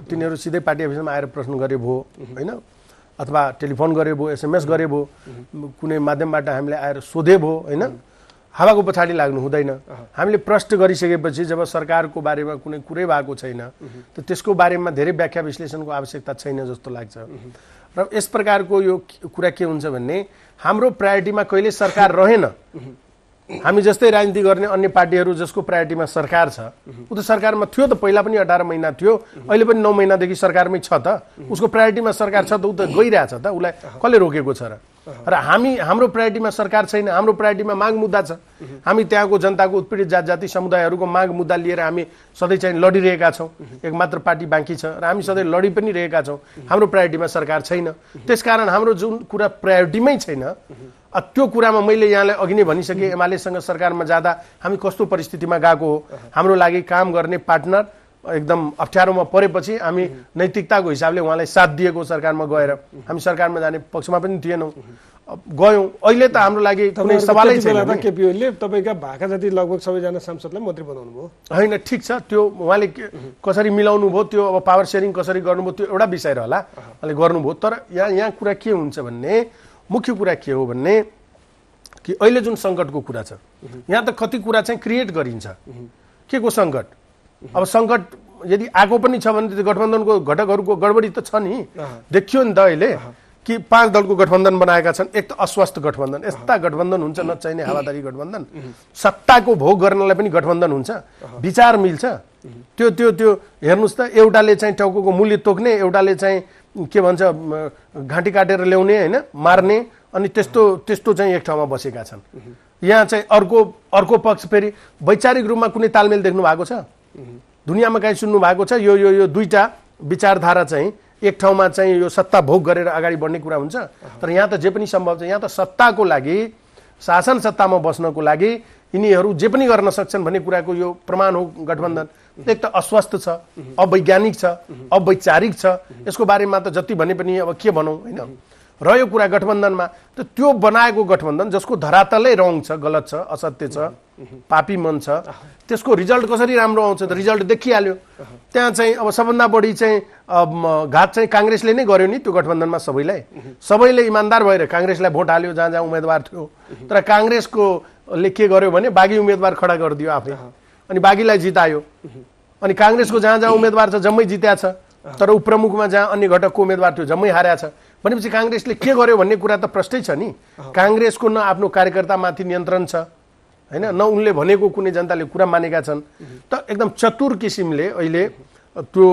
तिनीहरू सिधै पार्टी अफिसमा आएर प्रश्न गरे भयो होइन, अथवा टेलिफोन गरे भयो, SMS गरे भयो, कुनै माध्यमबाट हामीले आएर सोधे भयो होइन, हावाको पछाडि लाग्नु हुँदैन। हामीले प्रश्न गरिसकेपछि जब सरकारको बारेमा कुनै कुरै भएको छैन त त्यसको बारेमा धेरै व्याख्या विश्लेषणको आवश्यकता छैन जस्तो लाग्छ। र यस प्रकारको यो कुरा के हुन्छ भन्ने, हाम्रो प्रायोरिटीमा कहिले सरकार रहेन। हामी जस्तै राजनीति गर्ने अन्य पार्टीहरू जसको प्रायोरिटीमा सरकार छ, ऊ त सरकारमा थियो त, पहिला पनि 18 महिना थियो, अहिले पनि 9 महिनादेखि सरकारमै छ त, उसको प्रायोरिटीमा सरकार छ त, ऊ त गइरहेछ त, उसलाई कसले रोकेको छ र? र हाम्रो प्रायोरिटीमा सरकार छैन, हाम्रो प्रायोरिटीमा माग मुद्दा छ। हामी त्यहाँको जनताको उत्पीडित जाति समुदायहरूको माग मुद्दा लिएर हामी सधैँ चाहिँ लडिरहेका छौँ। एक मात्र पार्टी बाँकी छ र हामी सधैँ लडी पनि रहेका छौँ। हाम्रो प्रायोरिटीमा सरकार छैन। त्यसकारण हाम्रो जुन कुरा प्रायोरिटीमै छैन, त्यो कुरामा मैले यहाँलाई अघि नै भनिसकेँ, एमालेसँग सरकारमा जाँदा हामी कस्तो परिस्थितिमा गएको हो। हाम्रो लागि काम गर्ने पार्टनर एकदम अप्ठ्यारोमा परेपछि हामी नैतिकताको हिसाबले उहाँलाई साथ दिएको सरकारमा गएर हामी सरकारमा जाने पक्षमा पनि थिएनौँ, गयौँ। अहिले त हाम्रो लागि कुनै सवालै छैन। केपी ओलीले तपाईँका भाका जति लगभग सबैजना सांसदलाई मन्त्री बनाउनु भयो होइन, ठिक छ, त्यो उहाँले कसरी मिलाउनु भयो, त्यो अब पावर सेयरिङ कसरी गर्नुभयो त्यो एउटा विषय रहला, उहाँले गर्नुभयो। तर यहाँ कुरा के हुन्छ भन्ने, मुख्य कुरा के हो भन्ने कि अहिले जुन सङ्कटको कुरा छ, यहाँ त कति कुरा चाहिँ क्रिएट गरिन्छ। के को सङ्कट? अब सङ्कट यदि आएको पनि छ भने त्यो गठबन्धनको घटकहरूको गडबडी त छ नि, देखियो नि त अहिले कि 5 दलको गठबन्धन बनाएका छन्। एक त अस्वस्थ गठबन्धन, यस्ता गठबन्धन हुन्छ नचाहिने हावादारी गठबन्धन, सत्ताको भोग गर्नलाई पनि गठबन्धन हुन्छ, विचार मिल्छ। त्यो त्यो त्यो हेर्नुहोस् त, एउटाले चाहिँ टाउको मूल्य तोक्ने, एउटाले चाहिँ के भन्छ घाँटी काटेर ल्याउने होइन, मार्ने, अनि त्यस्तो चाहिँ एक ठाउँमा बसेका छन्। यहाँ चाहिँ अर्को पक्ष फेरि वैचारिक रूपमा कुनै तालमेल देख्नु भएको छ? दुनियाँमा कहीँ सुन्नु भएको छ यो यो यो दुईटा विचारधारा चाहिँ एक ठाउँमा चाहिँ यो सत्ता भोग गरेर अगाडि बढ्ने कुरा हुन्छ? तर यहाँ त जे पनि सम्भव छ। यहाँ त सत्ताको लागि, शासन सत्तामा बस्नको लागि यिनीहरू जे पनि गर्न सक्छन् भन्ने कुराको यो प्रमाण हो गठबन्धन। एक त अस्वस्थ छ, अवैज्ञानिक छ, अवैचारिक छ, यसको बारेमा त जति भने पनि अब के भनौँ होइन। रह्यो कुरा गठबन्धनमा, त त्यो बनाएको गठबन्धन जसको धरातलै रङ छ, गलत छ, असत्य छ, पापी मन छ, त्यसको रिजल्ट कसरी राम्रो आउँछ त रिजल्ट देखिहाल्यो। त्यहाँ चाहिँ अब सबभन्दा बढी चाहिँ घात चाहिँ काङ्ग्रेसले नै गर्यो नि त्यो गठबन्धनमा। सबैले इमान्दार भएर काङ्ग्रेसलाई भोट हाल्यो जहाँ जहाँ उम्मेदवार थियो। तर काङ्ग्रेसकोले के गर्यो भने बागी उम्मेदवार खडा गरिदियो आफै, अनि बागीलाई जितायो। अनि काङ्ग्रेसको जहाँ जहाँ उम्मेदवार छ जम्मै जित्या छ, तर उपप्रमुखमा जहाँ अन्य घटकको उम्मेदवार थियो जम्मै हार्या छ। भनेपछि काङ्ग्रेसले के गर्यो भन्ने कुरा त प्रष्टै छ नि। काङ्ग्रेसको न आफ्नो कार्यकर्तामाथि नियन्त्रण छ होइन, न उनले भनेको कुनै जनताले कुरा मानेका छन्। त एकदम चतुर किसिमले अहिले त्यो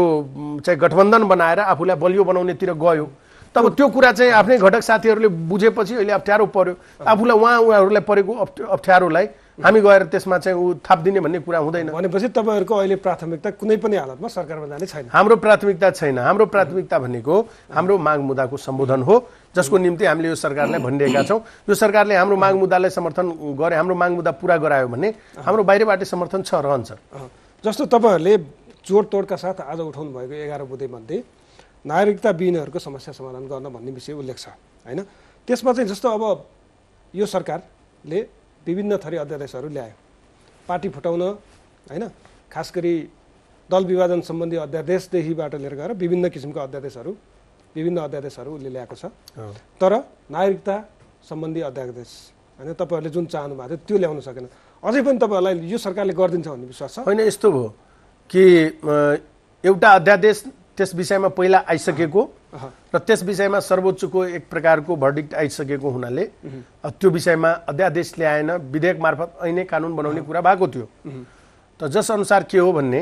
चाहिँ गठबन्धन बनाएर आफूलाई बलियो बनाउनेतिर गयो। तब त्यो कुरा चाहिँ आफ्नै घटक साथीहरूले बुझेपछि अहिले अप्ठ्यारो पर्यो। आफूलाई उहाँहरूलाई परेको अप्ठ्यारोलाई हामी गएर त्यसमा चाहिँ ऊ थापिदिने भन्ने कुरा हुँदैन। भनेपछि तपाईँहरूको अहिले प्राथमिकता कुनै पनि हालतमा सरकारमा जाने छैन? हाम्रो प्राथमिकता छैन। हाम्रो प्राथमिकता भनेको हाम्रो माग मुद्दाको सम्बोधन हो, जसको निम्ति हामीले यो सरकारलाई भनिरहेका छौँ। यो सरकारले हाम्रो माग मुद्दालाई समर्थन गरे, हाम्रो माग मुद्दा पुरा गरायो भने हाम्रो बाहिरबाट समर्थन छ, रहन्छ। जस्तो तपाईँहरूले जोडतोडका साथ आज उठाउनु भएको 11 बुँदेमध्ये नागरिकता विहीनहरूको समस्या समाधान गर्न भन्ने विषय उल्लेख छ होइन। त्यसमा चाहिँ जस्तो अब यो सरकारले विभिन्न थरी अध्यादेशहरू ल्यायो, पार्टी फुटाउन होइन, खास गरी दल विभाजन सम्बन्धी अध्यादेशदेखिबाट लिएर गएर विभिन्न किसिमका विभिन्न अध्यादेशहरू उसले ल्याएको छ। तर नागरिकता सम्बन्धी अध्यादेश होइन तपाईँहरूले जुन चाहनु भएको थियो त्यो ल्याउन सकेन। अझै पनि तपाईँहरूलाई यो सरकारले गरिदिन्छ भन्ने विश्वास छ? होइन, यस्तो भयो कि एउटा अध्यादेश त्यस विषयमा पहिला आइसकेको र त्यस विषयमा सर्वोच्चको एक प्रकारको भर्डिक्ट आइसकेको हुनाले त्यो विषयमा अध्यादेश ल्याएन, विधेयक मार्फत ऐनै कानुन बनाउने कुरा भएको थियो। त जस अनुसार के हो भन्ने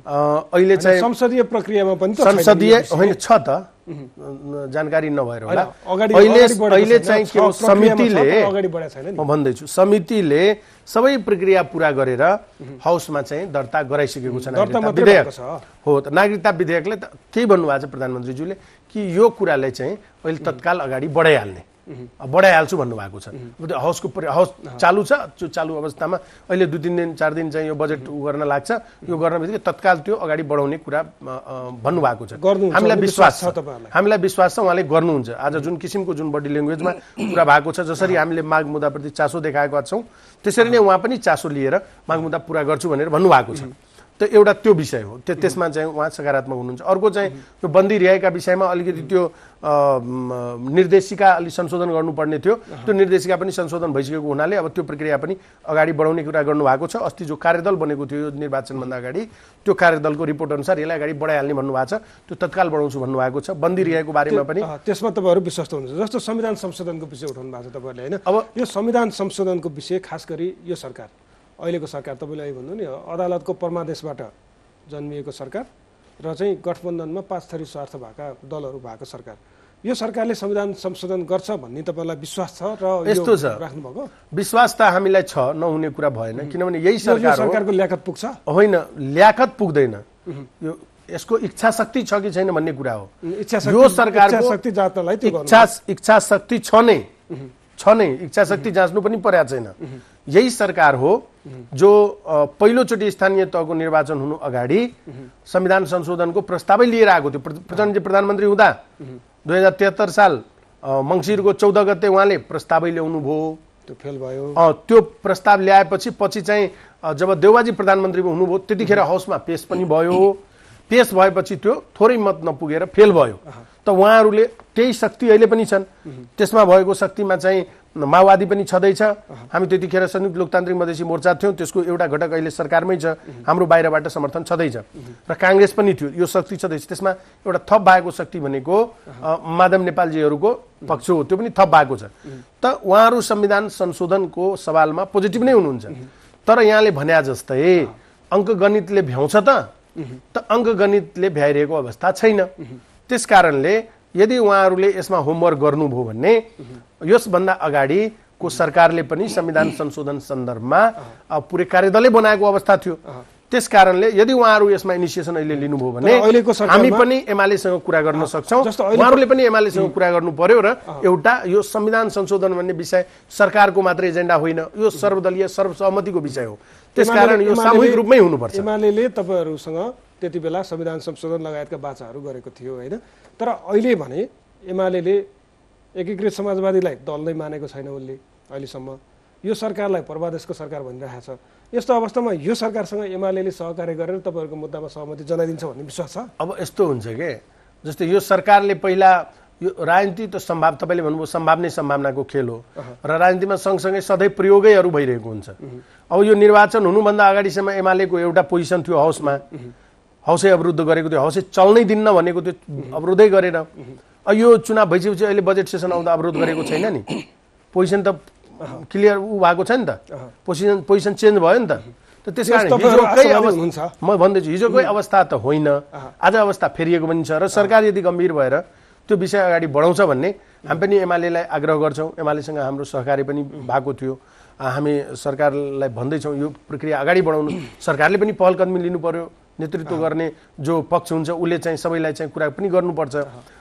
अहिले चाहिँ संसदीय प्रक्रियामा पनि संसदीय होइन छ त, जानकारी नभएर होला। अहिले चाहिँ के हो, समितिले, म भन्दैछु समितिले सबै प्रक्रिया पुरा गरेर हाउसमा चाहिँ दर्ता गराइसकेको छ विधेयक हो। त नागरिकता विधेयकले त त्यही भन्नुभएको छ प्रधानमन्त्रीज्यूले कि यो कुरालाई चाहिँ अहिले तत्काल अगाडि बढाइहाल्ने बढाइहाल्छु भन्नुभएको छ। हाउसको हाउस चालु छ, त्यो चालु अवस्थामा अहिले 2-3 दिन 4 दिन चाहिँ यो बजेट गर्न लाग्छ, यो गर्न बित्तिकै तत्काल त्यो अगाडि बढाउने कुरा भन्नुभएको छ। हामीलाई विश्वास छ उहाँले गर्नुहुन्छ। आज जुन किसिमको जुन बडी ल्याङ्ग्वेजमा कुरा भएको छ, जसरी हामीले माग मुद्दाप्रति चासो देखाएका छौँ त्यसरी नै उहाँ पनि चासो लिएर माग मुद्दा पुरा गर्छु भनेर भन्नुभएको छ। त एउटा त्यो विषय हो, त्यसमा चाहिँ उहाँ सकारात्मक हुनुहुन्छ। अर्को चाहिँ यो बन्दी रिहाइका विषयमा अलिकति त्यो निर्देशिका अलि संशोधन गर्नुपर्ने थियो, त्यो निर्देशिका पनि संशोधन भइसकेको हुनाले अब त्यो प्रक्रिया पनि अगाडि बढाउने कुरा गर्नुभएको छ। अस्ति जो कार्यदल बनेको थियो निर्वाचनभन्दा अगाडि, त्यो कार्यदलको रिपोर्ट अनुसार यसलाई अगाडि बढाइहाल्ने भन्नुभएको छ, त्यो तत्काल बढाउँछु भन्नुभएको छ। बन्दी रिहाइको बारेमा पनि त्यसमा तपाईँहरू विश्वस्त हुनुहुन्छ। जस्तो संविधान संशोधनको विषय उठाउनु भएको छ तपाईँहरूले, होइन? अब यो संविधान संशोधनको विषय खास गरी यो सरकार, अहिलेको सरकार, तपाईँले अहिले भन्नु नि अदालतको परमादेशबाट जन्मिएको सरकार र चाहिँ गठबन्धनमा 5 थरी स्वार्थ भएका दलहरू भएको सरकार, यो सरकारले संविधान संशोधन गर्छ भन्ने तपाईँलाई विश्वास छ? र यस्तो छ, राख्नुभएको विश्वास त हामीलाई छ, नहुने कुरा भएन, किनभने यही सरकारको ल्याकत पुग्छ? होइन, ल्याकत पुग्दैन, यो यसको इच्छा शक्ति छ कि छैन भन्ने कुरा हो। यो सरकारको इच्छा शक्ति छ नै, इच्छा शक्ति जाँच्नु पनि परेको छैन। यही सरकार हो जो पहिलोचोटि स्थानीय तहको निर्वाचन हुनु अगाडि संविधान संशोधनको प्रस्तावै लिएर आएको थियो। प्रचण्डजी प्रधानमन्त्री हुँदा 2073 साल मङ्सिरको 14 गते उहाँले प्रस्तावै ल्याउनु भयो, त्यो फेल भयो। त्यो प्रस्ताव ल्याएपछि चाहिँ जब देउवाजी प्रधानमन्त्री हुनुभयो त्यतिखेर हाउसमा पेश पनि भयो, पेश भएपछि त्यो थोरै मत नपुगेर फेल भयो। त उहाँहरूले त्यही शक्ति अहिले पनि छन्, त्यसमा भएको शक्तिमा चाहिँ माओवादी पनि छँदैछ। हामी त्यतिखेर संयुक्त लोकतान्त्रिक मधेसी मोर्चा थियौँ, त्यसको एउटा घटक अहिले सरकारमै छ, हाम्रो बाहिरबाट समर्थन छँदैछ, र काङ्ग्रेस पनि थियो, यो शक्ति छँदैछ। त्यसमा एउटा थप भएको शक्ति भनेको माधव नेपालजीहरूको पक्ष हो, त्यो पनि थप भएको छ। त उहाँहरू संविधान संशोधनको सवालमा पोजिटिभ नै हुनुहुन्छ। तर यहाँले भन्या जस्तै अङ्कगणितले भ्याउँछ त अङ्कगणितले भ्याइरहेको अवस्था छैन। त्यस कारणले यदि उहाँहरूले यसमा होमवर्क गर्नुभयो भने यसभन्दा अगाडिको सरकारले पनि संविधान संशोधन सन्दर्भमा पुरै कार्यदलै बनाएको अवस्था थियो। त्यस कारणले यदि उहाँहरू यसमा इनिसिएसन अहिले लिनुभयो भने हामी पनि एमालेसँग कुरा गर्न सक्छौँ, उहाँहरूले पनि एमालेसँग कुरा गर्नु पर्यो, र एउटा यो संविधान संशोधन भन्ने विषय सरकारको मात्र एजेन्डा होइन, यो सर्वदलीय सर्वसहमतिको विषय हो। त्यसकारण यो सामूहिक रूपमै हुनुपर्छ। एमाले तपाईँहरूसँग त्यति बेला संविधान संशोधन लगायतका बाचाहरू गरेको थियो, होइन? तर अहिले भने एमाले एकीकृत समाजवादीलाई दल नै मानेको छैन उसले अहिलेसम्म, यो सरकारलाई परवादेशको सरकार भनिरहेको छ। यस्तो अवस्थामा यो सरकारसँग एमाले सहकार्य गरेर तपाईँहरूको मुद्दामा सहमति जनाइदिन्छ भन्ने विश्वास छ? अब यस्तो हुन्छ कि जस्तै यो सरकारले पहिला यो राजनीति त तपाईँले भन्नुभयो सम्भावनाको खेल हो, र राजनीतिमा सँगसँगै सधैँ प्रयोगैहरू भइरहेको हुन्छ। अब यो निर्वाचन हुनुभन्दा अगाडिसम्म एमालेको एउटा पोजिसन थियो, हाउसमा हाउसै अवरुद्ध गरेको थियो, हाउसै चल्नै दिन्न भनेको थियो, अवरोधै गरेर। यो चुनाव भइसकेपछि अहिले बजेट सेसन आउँदा अवरोध गरेको छैन नि, पोजिसन त क्लियर भएको छ नि त, पोजिसन चेन्ज भयो नि त। त्यस कारण म भन्दैछु हिजोकै अवस्था त होइन, आज अवस्था फेरिएको पनि छ, र सरकार यदि गम्भीर भएर त्यो विषय अगाडि बढाउँछ भन्ने हामी पनि एमालेलाई आग्रह गर्छौँ। एमालेसँग हाम्रो सहकार्य पनि भएको थियो, हामी सरकारलाई भन्दैछौँ यो प्रक्रिया अगाडि बढाउनु, सरकारले पनि पहल कदमी लिनु पर्यो, नेतृत्व गर्ने जो पक्ष हुन्छ उसले चाहिँ सबैलाई चाहिँ कुरा पनि गर्नुपर्छ।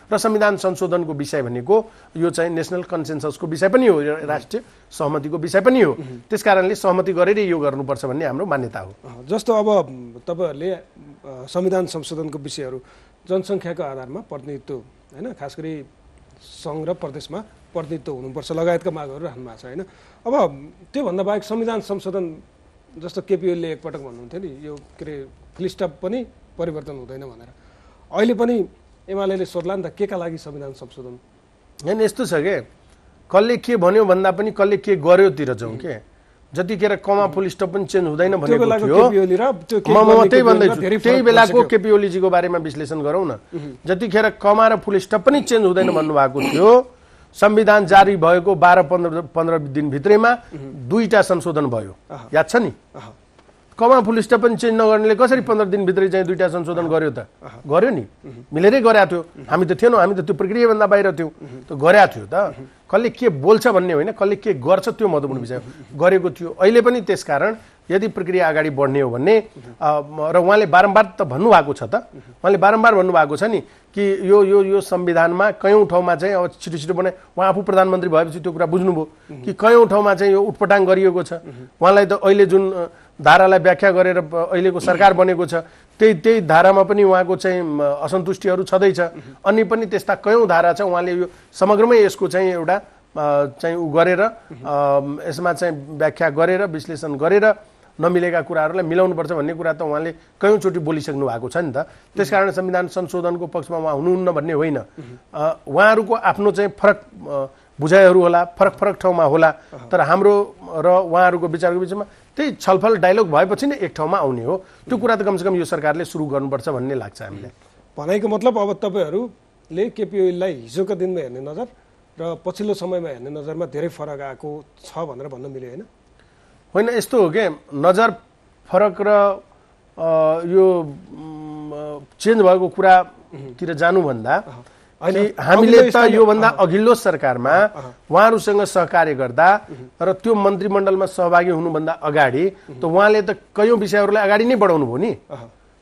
र संविधान संशोधनको विषय भनेको यो चाहिँ नेसनल कन्सेन्ससको विषय पनि हो, राष्ट्रिय सहमतिको विषय पनि हो। त्यसकारणले सहमति गरेर यो गर्नुपर्छ भन्ने हाम्रो मान्यता हो। जस्तो अब तपाईँहरूले संविधान संशोधनको विषयहरू जनसङ्ख्याको आधारमा प्रतिनिधित्व, होइन, खास गरी सङ्घ र प्रदेशमा प्रतिनिधित्व हुनुपर्छ लगायतका मागहरू राख्नु भएको छ, होइन? अब त्योभन्दा बाहेक संविधान संशोधन जस्तो केपी ओलीले एकपटक भन्नुहुन्थ्यो नि, यो के अरे क्लिस्टप पनि परिवर्तन हुँदैन भनेर, अहिले पनि एमाले सोध्ला नि त के का लागि संविधान संशोधन? होइन, यस्तो छ कि कसले के भन्यो भन्दा पनि कसले के गर्योतिर जाउँ के, जतिखेर कमा फुल स्टप पनि चेन्ज हुँदैन भनेको थियो। म त्यही भन्दैछु, त्यही बेलाको केपी ओलीजीको बारेमा विश्लेषण गरौँ न। जतिखेर कमा र फुल स्टप पनि चेन्ज हुँदैन भन्नुभएको थियो, संविधान जारी भएको 12-15 दिनभित्रैमा 2टा संशोधन भयो, याद छ नि? कमा फुल स्टप पनि चेन्ज नगर्नेले कसरी 15 दिनभित्रै चाहिँ 2टा संशोधन गर्यो त? गर्यो नि, मिलेरै गरेको थियो। हामी त थिएनौँ, हामी त त्यो प्रक्रियाभन्दा बाहिर थियौँ, त्यो गरेको थियो त। कसले के बोल्छ भन्ने होइन, कसले के गर्छ त्यो महत्त्वपूर्ण विषय गरेको थियो। अहिले पनि त्यसकारण यदि प्रक्रिया अगाडि बढ्ने हो भने र उहाँले बारम्बार त भन्नुभएको छ त, उहाँले बारम्बार भन्नुभएको छ नि कि यो संविधानमा कयौँ ठाउँमा चाहिँ अब छिटो छिटो बने, उहाँ आफू प्रधानमन्त्री भएपछि त्यो कुरा बुझ्नुभयो कि कयौँ ठाउँमा चाहिँ यो उटपटाङ गरिएको छ। उहाँलाई त अहिले जुन धारालाई व्याख्या गरेर अहिलेको सरकार बनेको छ त्यही धारामा पनि उहाँको चाहिँ असन्तुष्टिहरू छँदैछ। अन्य पनि त्यस्ता कयौँ धारा छ, उहाँले यो समग्रमै यसको चाहिँ एउटा चाहिँ उ गरेर यसमा चाहिँ व्याख्या गरेर विश्लेषण गरेर नमिलेका कुराहरूलाई मिलाउनुपर्छ भन्ने कुरा त उहाँले कयौँचोटि बोलिसक्नु भएको छ नि त। त्यसकारण संविधान संशोधनको पक्षमा उहाँ हुनुहुन्न भन्ने होइन, उहाँहरूको आफ्नो चाहिँ फरक बुझाइहरू होला, फरक फरक ठाउँमा होला, तर हाम्रो र उहाँहरूको विचारको बिचमा त्यही छलफल डायलग भएपछि नै एक ठाउँमा आउने हो। त्यो कुरा त कमसेकम यो सरकारले सुरु गर्नुपर्छ भन्ने लाग्छ हामीलाई। भनेको मतलब अब तपाईँहरूले केपी ओलीलाई हिजोका दिनमा हेर्ने नजर र पछिल्लो समयमा हेर्ने नजरमा धेरै फरक आएको छ भनेर भन्न मिल्यो होइन? होइन, यस्तो हो कि नजर फरक र यो चेन्ज भएको कुरातिर जानुभन्दा हामीले त योभन्दा अघिल्लो सरकारमा उहाँहरूसँग सहकार्य गर्दा र त्यो मन्त्रीमण्डलमा सहभागी हुनुभन्दा अगाडि त उहाँले त कयौँ विषयहरूलाई अगाडि नै बढाउनु भयो नि,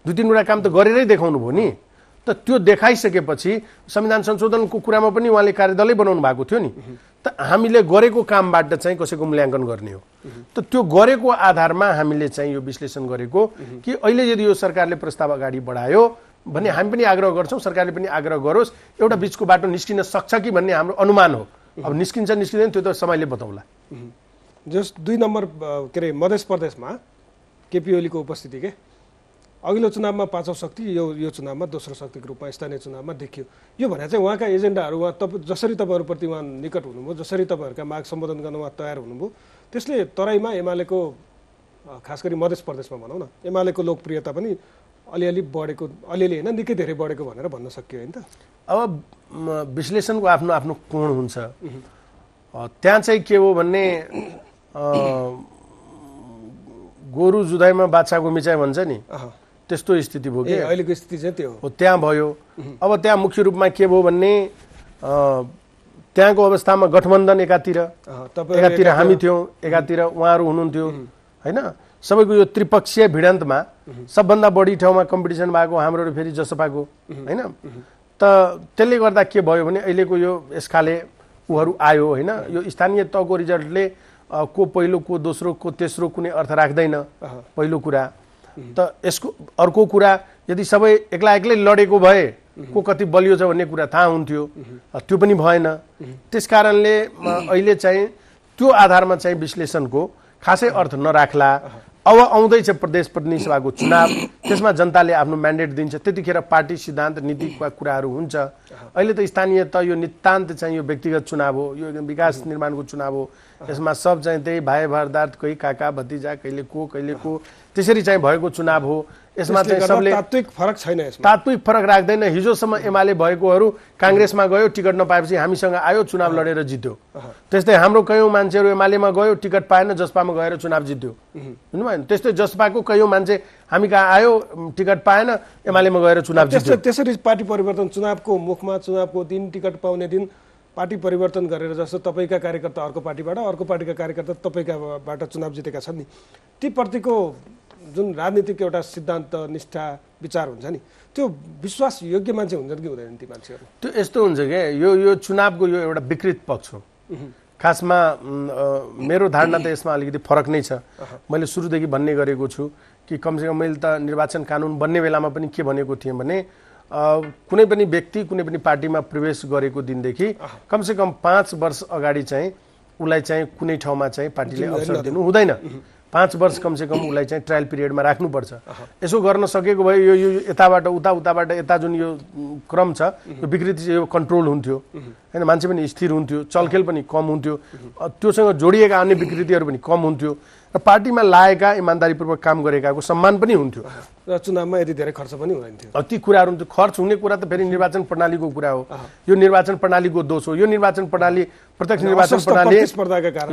2-3 काम त गरेरै देखाउनु भयो नि। त त्यो देखाइसकेपछि संविधान संशोधनको कुरामा पनि उहाँले कार्यदलै बनाउनु भएको थियो नि। त हामीले गरेको कामबाट चाहिँ कसैको मूल्याङ्कन गर्ने हो। त त्यो गरेको आधारमा हामीले चाहिँ यो विश्लेषण गरेको कि अहिले यदि यो सरकारले प्रस्ताव अगाडि बढायो भने हामी पनि आग्रह गर्छौँ, सरकारले पनि आग्रह गरोस्, एउटा बिचको बाटो निस्किन सक्छ कि भन्ने हाम्रो अनुमान हो। अब निस्किन्छ निस्किँदैन त्यो त समयले बताउला। जस 2 नम्बर के अरे मध्य प्रदेशमा केपी ओलीको उपस्थिति के अघिल्लो चुनावमा 5औं शक्ति, यो चुनावमा दोस्रो शक्तिको रूपमा स्थानीय चुनावमा देखियो। यो भने चाहिँ उहाँका एजेन्डाहरू जसरी तपाईँहरूप्रति उहाँ निकट हुनुभयो, जसरी तपाईँहरूका माग सम्बोधन गर्न उहाँ तयार हुनुभयो, त्यसले तराईमा एमालेको खास गरी मध्य प्रदेशमा भनौँ न एमालेको लोकप्रियता पनि अलिअलि बढेको, अलिअलि होइन निकै धेरै बढेको भनेर भन्न सकियो होइन त? अब विश्लेषणको आफ्नो आफ्नो कोण हुन्छ। त्यहाँ चाहिँ के हो भन्ने गोरु जुधाइमा बाछाको मिचाइ भन्छ नि, त्यस्तो स्थिति भयो कि अहिलेको स्थिति चाहिँ त्यो हो। त्यहाँ भयो। अब त्यहाँ मुख्य रूपमा के भयो भन्ने त्यहाँको अवस्थामा गठबन्धन एकातिर हामी थियौँ, एकातिर उहाँहरू हुनुहुन्थ्यो होइन। सबैको यो त्रिपक्षीय भिडन्तमा सबभन्दा बढी ठाउँमा कम्पिटिसन भएको हाम्रो र फेरि जसपाको होइन। त त्यसले गर्दा के भयो भने अहिलेको यो यसखाले उहरू आयो होइन। यो स्थानीय तहको रिजल्टले को पहिलो, को दोस्रो, को तेस्रो कुनै अर्थ राख्दैन। पहिलो कुरा त यसको अर्को कुरा यदि सबै एक्लै लडेको भए को कति बलियो छ भन्ने कुरा थाहा हुन्थ्यो, त्यो पनि भएन। त्यसकारणले अहिले चाहिँ त्यो आधारमा चाहिँ विश्लेषणको खासै अर्थ नराख्ला। अब आउँदैछ प्रदेश प्रतिनिधि सभाको चुनाव, त्यसमा जनताले आफ्नो म्यान्डेट दिन्छ, त्यतिखेर पार्टी सिद्धान्त नीतिका कुराहरू हुन्छ। अहिले त स्थानीय त यो नितान्त चाहिँ यो व्यक्तिगत चुनाव हो, यो विकास निर्माणको चुनाव हो। यसमा सब चाहिँ त्यही भाइ भारदार, कोही काका भतिजा, कहिले को त्यसरी चाहिँ भएको चुनाव हो। यसमा चाहिँ सबले तात्विक फरक छैन, यसमा तात्विक फरक राख्दैन। हिजोसम्म एमाले भएकोहरू काङ्ग्रेसमा गयो, टिकट नपाएपछि हामीसँग आयो, चुनाव लडेर जित्यो। त्यस्तै हाम्रो कयौँ मान्छेहरू एमालेमा गयो, टिकट पाएन, जसपामा गएर चुनाव जित्यो, बुझ्नुभयो। त्यस्तै जसपाको कयौँ मान्छे हामी कहाँ आयो, टिकट पाएन, एमालेमा गएर चुनाव जित्यो। त्यसरी पार्टी परिवर्तन चुनावको मुखमा, चुनावको दिन, टिकट पाउने दिन पार्टी परिवर्तन गरेर, जस्तो तपाईँका कार्यकर्ता अर्को पार्टीबाट, अर्को पार्टीका कार्यकर्ता तपाईँकाबाट चुनाव जितेका छन् नि, ती प्रतिको जुन राजनीतिक एउटा सिद्धान्त, निष्ठा, विचार हुन्छ नि, त्यो विश्वास योग्य मान्छे हुन्छन् कि हुँदैन ती मान्छेहरू? त्यो यस्तो हुन्छ क्या, यो चुनावको यो एउटा विकृत पक्ष हो। खासमा मेरो धारणा त यसमा अलिकति फरक नै छ। मैले सुरुदेखि भन्ने गरेको छु कि कमसेकम मैले त निर्वाचन कानुन बन्ने बेलामा पनि के भनेको थिएँ भने कुनै पनि व्यक्ति कुनै पनि पार्टीमा प्रवेश गरेको दिनदेखि कमसेकम 5 वर्ष अगाडि चाहिँ उसलाई चाहिँ कुनै ठाउँमा चाहिँ पार्टीले अवसर दिनु हुँदैन। 5 वर्ष कमसेकम उसलाई चाहिँ ट्रायल पिरियडमा राख्नुपर्छ। यसो गर्न सकेको भए यो यताबाट उताबाट यता जुन यो क्रम छ यो विकृति चाहिँ यो कन्ट्रोल हुन्थ्यो होइन, मान्छे पनि स्थिर हुन्थ्यो, चलखेल पनि कम हुन्थ्यो, त्योसँग जोडिएका अन्य विकृतिहरू पनि कम हुन्थ्यो र पार्टीमा लागेका इमान्दारीपूर्वक काम गरेकाको सम्मान पनि हुन्थ्यो र चुनावमा यति धेरै खर्च पनि हुँदैन थियो। ती कुराहरू हुन्थ्यो। खर्च हुने कुरा त फेरि निर्वाचन प्रणालीको कुरा हो। यो निर्वाचन प्रणालीको दोष हो। यो निर्वाचन प्रणाली प्रत्यक्ष निर्वाचन प्रणाली,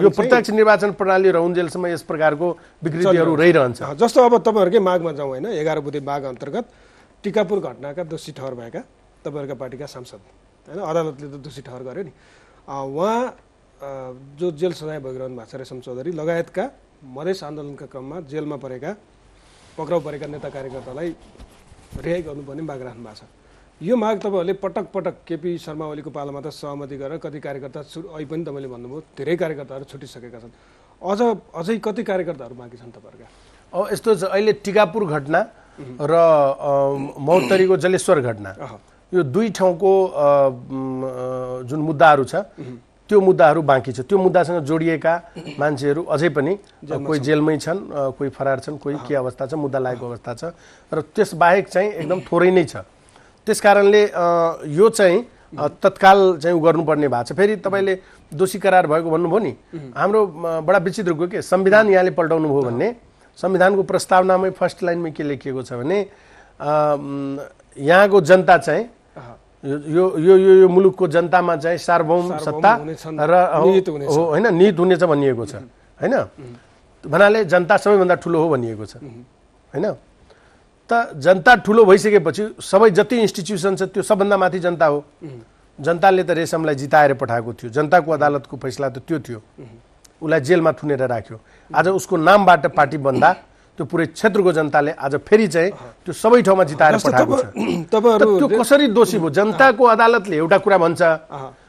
यो प्रत्यक्ष निर्वाचन प्रणाली रहउन्जेलसम्म यस प्रकारको विकृतिहरू रहिरहन्छ। जस्तो अब तपाईँहरूकै मागमा जाउँ होइन, 11 बुँदे माग अन्तर्गत टिकापुर घटनाका दोषी ठहर भएका तपाईँहरूका पार्टीका सांसद होइन, अदालतले त दोषी ठहर गर्यो नि, उहाँ जो जेल सजाय भोगिरहनु भएको छ रेशम चौधरी लगायतका मधेस आन्दोलनका क्रममा जेलमा परेका पक्राउ परेका नेता कार्यकर्तालाई रिहाई गर्नुपर्ने माग राख्नु भएको छ। यो माग तपाईँहरूले पटक पटक केपी शर्मा ओलीको पालामा त सहमति गरेर कति कार्यकर्ता अहिले पनि तपाईँले भन्नुभयो धेरै कार्यकर्ताहरू छुटिसकेका छन्, अझै कति कार्यकर्ताहरू बाँकी छन् तपाईँहरूका? यस्तो छ, अहिले टिकापुर घटना र मौतरीको जलेश्वर घटना यो दुई ठाउँको जुन मुद्दाहरू छ त्यो मुद्दाहरू बाँकी छ। त्यो मुद्दासँग जोडिएका मान्छेहरू अझै पनि कोही जेलमै छन्, कोही फरार छन्, कोही के अवस्था छ, मुद्दा लागेको अवस्था छ र त्यसबाहेक चाहिँ एकदम थोरै नै छ। त्यस कारणले यो चाहिँ तत्काल चाहिँ गर्नुपर्ने भएको छ। फेरि तपाईँले दोषी करार भएको भन्नुभयो नि, हाम्रो बडा विचित्र हो के संविधान यहाँले पल्टाउनु भयो भन्ने संविधानको प्रस्तावनामै फर्स्ट लाइनमै के लेखिएको छ भने यहाँको जनता चाहिँ यो यो यो यो मुलुकको जनतामा चाहिँ सार्वभौम सत्ता र होइन निहित हुनेछ भनिएको छ होइन। भन्नाले जनता सबैभन्दा ठुलो हो भनिएको छ होइन। त जनता ठुलो भइसकेपछि सबै जति इन्स्टिट्युसन छ त्यो सबभन्दा माथि जनता हो। जनताले त रेशमलाई जिताएर पठाएको थियो, जनताको अदालतको फैसला त त्यो थियो, उसलाई जेलमा थुनेर राख्यो। आज उसको नामबाट पार्टी बन्दा त्यो पुरै क्षेत्रको जनताले आज फेरि चाहिँ त्यो सबै ठाउँमा जिताएर पठाएको छ। त्यो कसरी दोषी भयो? जनताको अदालतले एउटा कुरा भन्छ,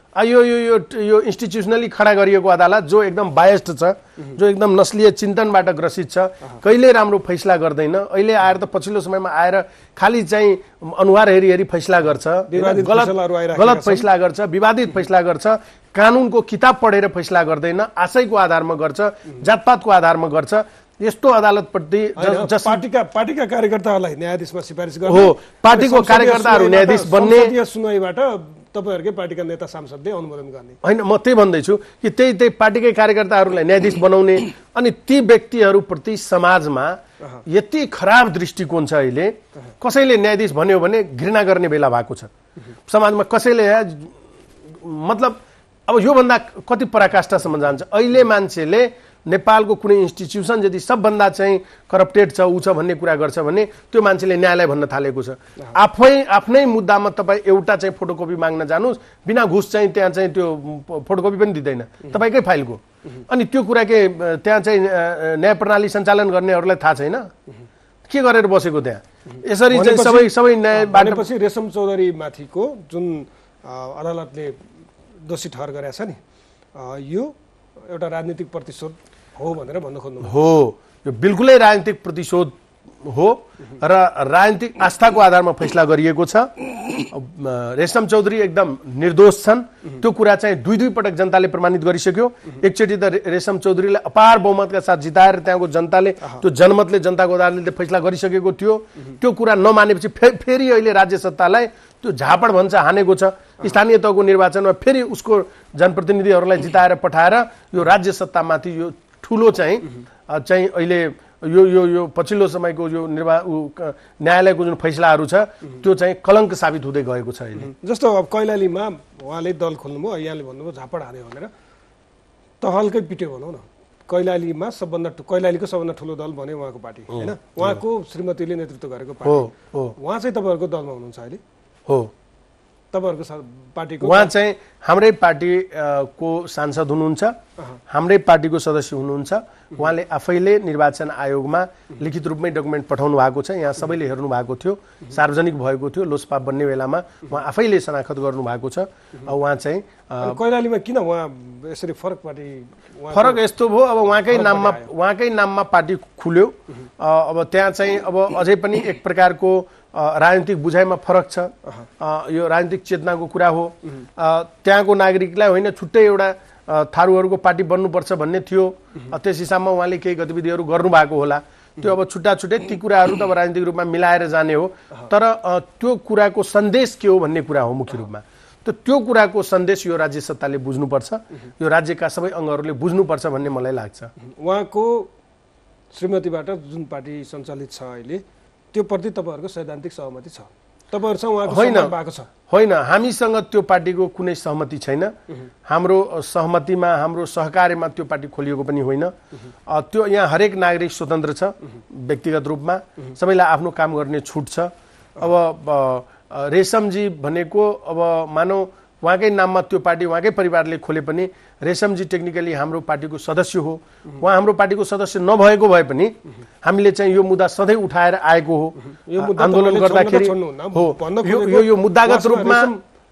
यो यो यो यो इन्स्टिट्युसनली खडा गरिएको अदालत जो एकदम बायस्ड छ, जो एकदम नस्लीय चिन्तनबाट ग्रसित छ, कहिले राम्रो फैसला गर्दैन। अहिले आएर त पछिल्लो समयमा आएर खालि चाहिँ अनुहार हेरी हेरी फैसला गर्छ, गलत फैसला गर्छ, विवादित फैसला गर्छ, कानुनको किताब पढेर फैसला गर्दैन, आशयको आधारमा गर्छ, जातपातको आधारमा गर्छ। यस्तो अदालतप्रति पार्टीका कार्यकर्ताहरूलाई न्यायाधीशमा सिफारिस गर्ने हो, पार्टीको कार्यकर्ताहरू न्यायाधीश बन्ने सुनवाईबाट तपाईहरुकै पार्टीका नेता सांसदले अनुमोदन गर्ने हैन। म त्यही भन्दैछु कि त्यही पार्टीकै कार्यकर्ताहरूलाई न्यायाधीश बनाउने अनि ती व्यक्तिहरूप्रति समाजमा यति खराब दृष्टिकोण छ। अहिले कसैले न्यायाधीश भन्यो भने घृणा गर्ने बेला भएको छ समाजमा। कसैले मतलब अब योभन्दा कति पराकाष्ठासम्म जान्छ। अहिले मान्छेले नेपालको कुनै इन्स्टिट्युसन यदि सबभन्दा चाहिँ करप्टेड छ, ऊ छ भन्ने कुरा गर्छ भने त्यो मान्छेले न्यायालय भन्न थालेको छ। आफ्नै मुद्दामा तपाईँ एउटा चाहिँ फोटोकपी माग्न जानुहोस्, बिना घुस चाहिँ त्यहाँ चाहिँ त्यो फोटोकपी पनि दिँदैन तपाईँकै फाइलको। अनि त्यो कुरा के त्यहाँ चाहिँ न्याय प्रणाली सञ्चालन गर्नेहरूलाई थाहा छैन के गरेर बसेको त्यहाँ? यसरी चाहिँ सबै न्यायबाट पछि रेशम चौधरी माथिको जुन अदालतले दोषी ठहर गरेको छ नि, यो एउटा राजनीतिक प्रतिशोध हो भनेर भन्न खोज्नु हो। यो बिल्कुलै राजनीतिक प्रतिशोध हो र राजनीतिक आस्थाको आधारमा फैसला गरिएको छ। रेशम चौधरी एकदम निर्दोष छन्, त्यो कुरा चाहिँ दुई पटक जनताले प्रमाणित गरिसक्यो। एकचोटि त रेशम चौधरीलाई अपार बहुमतका साथ जिताएर त्यहाँको जनताले त्यो जनमतले जनताको अदालतले फैसला गरिसकेको थियो। त्यो कुरा नमानेपछि फेरि अहिले राज्य सत्तालाई त्यो झापड भन्छ हानेको छ। स्थानीय तहको निर्वाचनमा फेरि उसको जनप्रतिनिधिहरूलाई जिताएर पठाएर यो राज्य सत्तामाथि यो ठुलो चाहिँ अहिले यो यो यो पछिल्लो समयको यो न्यायालयको जुन फैसलाहरू छ त्यो चाहिँ कलङ्क साबित हुँदै गएको छ अहिले। जस्तो अब कैलालीमा उहाँले दल खोल्नुभयो, यहाँले भन्नुभयो झापड हाने भनेर, तहलकै पिट्यो भनौँ न। कैलालीमा कैलालीको सबभन्दा ठुलो दल भन्यो उहाँको पार्टी होइन, उहाँको श्रीमतीले नेतृत्व गरेको पार्टी। उहाँ चाहिँ तपाईँहरूको दलमा हुनुहुन्छ अहिले? हो, तपाईहरुको पार्टीको उहाँ चाहिँ हाम्रै पार्टीको सांसद हुनुहुन्छ, हाम्रै पार्टीको सदस्य हुनुहुन्छ। उहाँले आफैले निर्वाचन आयोगमा लिखित रूपमै डकुमेन्ट पठाउनु भएको छ। यहाँ सबैले हेर्नु भएको थियो, सार्वजनिक भएको थियो। लोसपा बन्ने बेलामा उहाँ आफैले शनाखत गर्नु भएको छ। उहाँ चाहिँ कैलालीमा किन उहाँ यसरी फरक यस्तो भयो, अब उहाँकै नाममा पार्टी खुल्यो। अब त्यहाँ चाहिँ अब अझै पनि एक प्रकारको राजनीतिक बुझाइमा फरक छ। यो राजनीतिक चेतनाको कुरा हो। त्यहाँको नागरिकलाई होइन छुट्टै एउटा थारूहरूको पार्टी बन्नुपर्छ भन्ने थियो। त्यस हिसाबमा उहाँले केही गतिविधिहरू गर्नुभएको होला। त्यो अब छुट्टै ती कुराहरू त अब राजनीतिक रूपमा मिलाएर जाने हो। तर त्यो कुराको सन्देश के हो भन्ने कुरा हो मुख्य रूपमा। त्यो कुराको सन्देश यो राज्य सत्ताले बुझ्नुपर्छ, यो राज्यका सबै अङ्गहरूले बुझ्नुपर्छ भन्ने मलाई लाग्छ। उहाँको श्रीमतीबाट जुन पार्टी सञ्चालित छ अहिले, त्यो प्रति तपाईहरुको सैद्धान्तिक सहमति छ? तपाईहरुसँग उहाँको सहमति भएको छ? होइन, हामीसँग त्यो पार्टीको कुनै सहमति छैन। हाम्रो सहमतिमा, हाम्रो सहकार्यमा त्यो पार्टी खोलिएको पनि होइन। त्यो यहाँ हरेक नागरिक स्वतन्त्र छ व्यक्तिगत रूपमा, सबैलाई आफ्नो काम गर्ने छुट छ। अब रेशमजी भनेको अब मानौ उहाँकै नाममा त्यो पार्टी उहाँकै परिवारले खोले पनि रेशमजी टेक्निकली हाम्रो पार्टीको सदस्य हो, उहाँ हाम्रो पार्टीको सदस्य नभएको भए पनि हामीले चाहिँ यो मुद्दा सधैँ उठाएर आएको हो। यो मुद्दा आन्दोलन गर्दाखेरि हो यो मुद्दागत रूपमा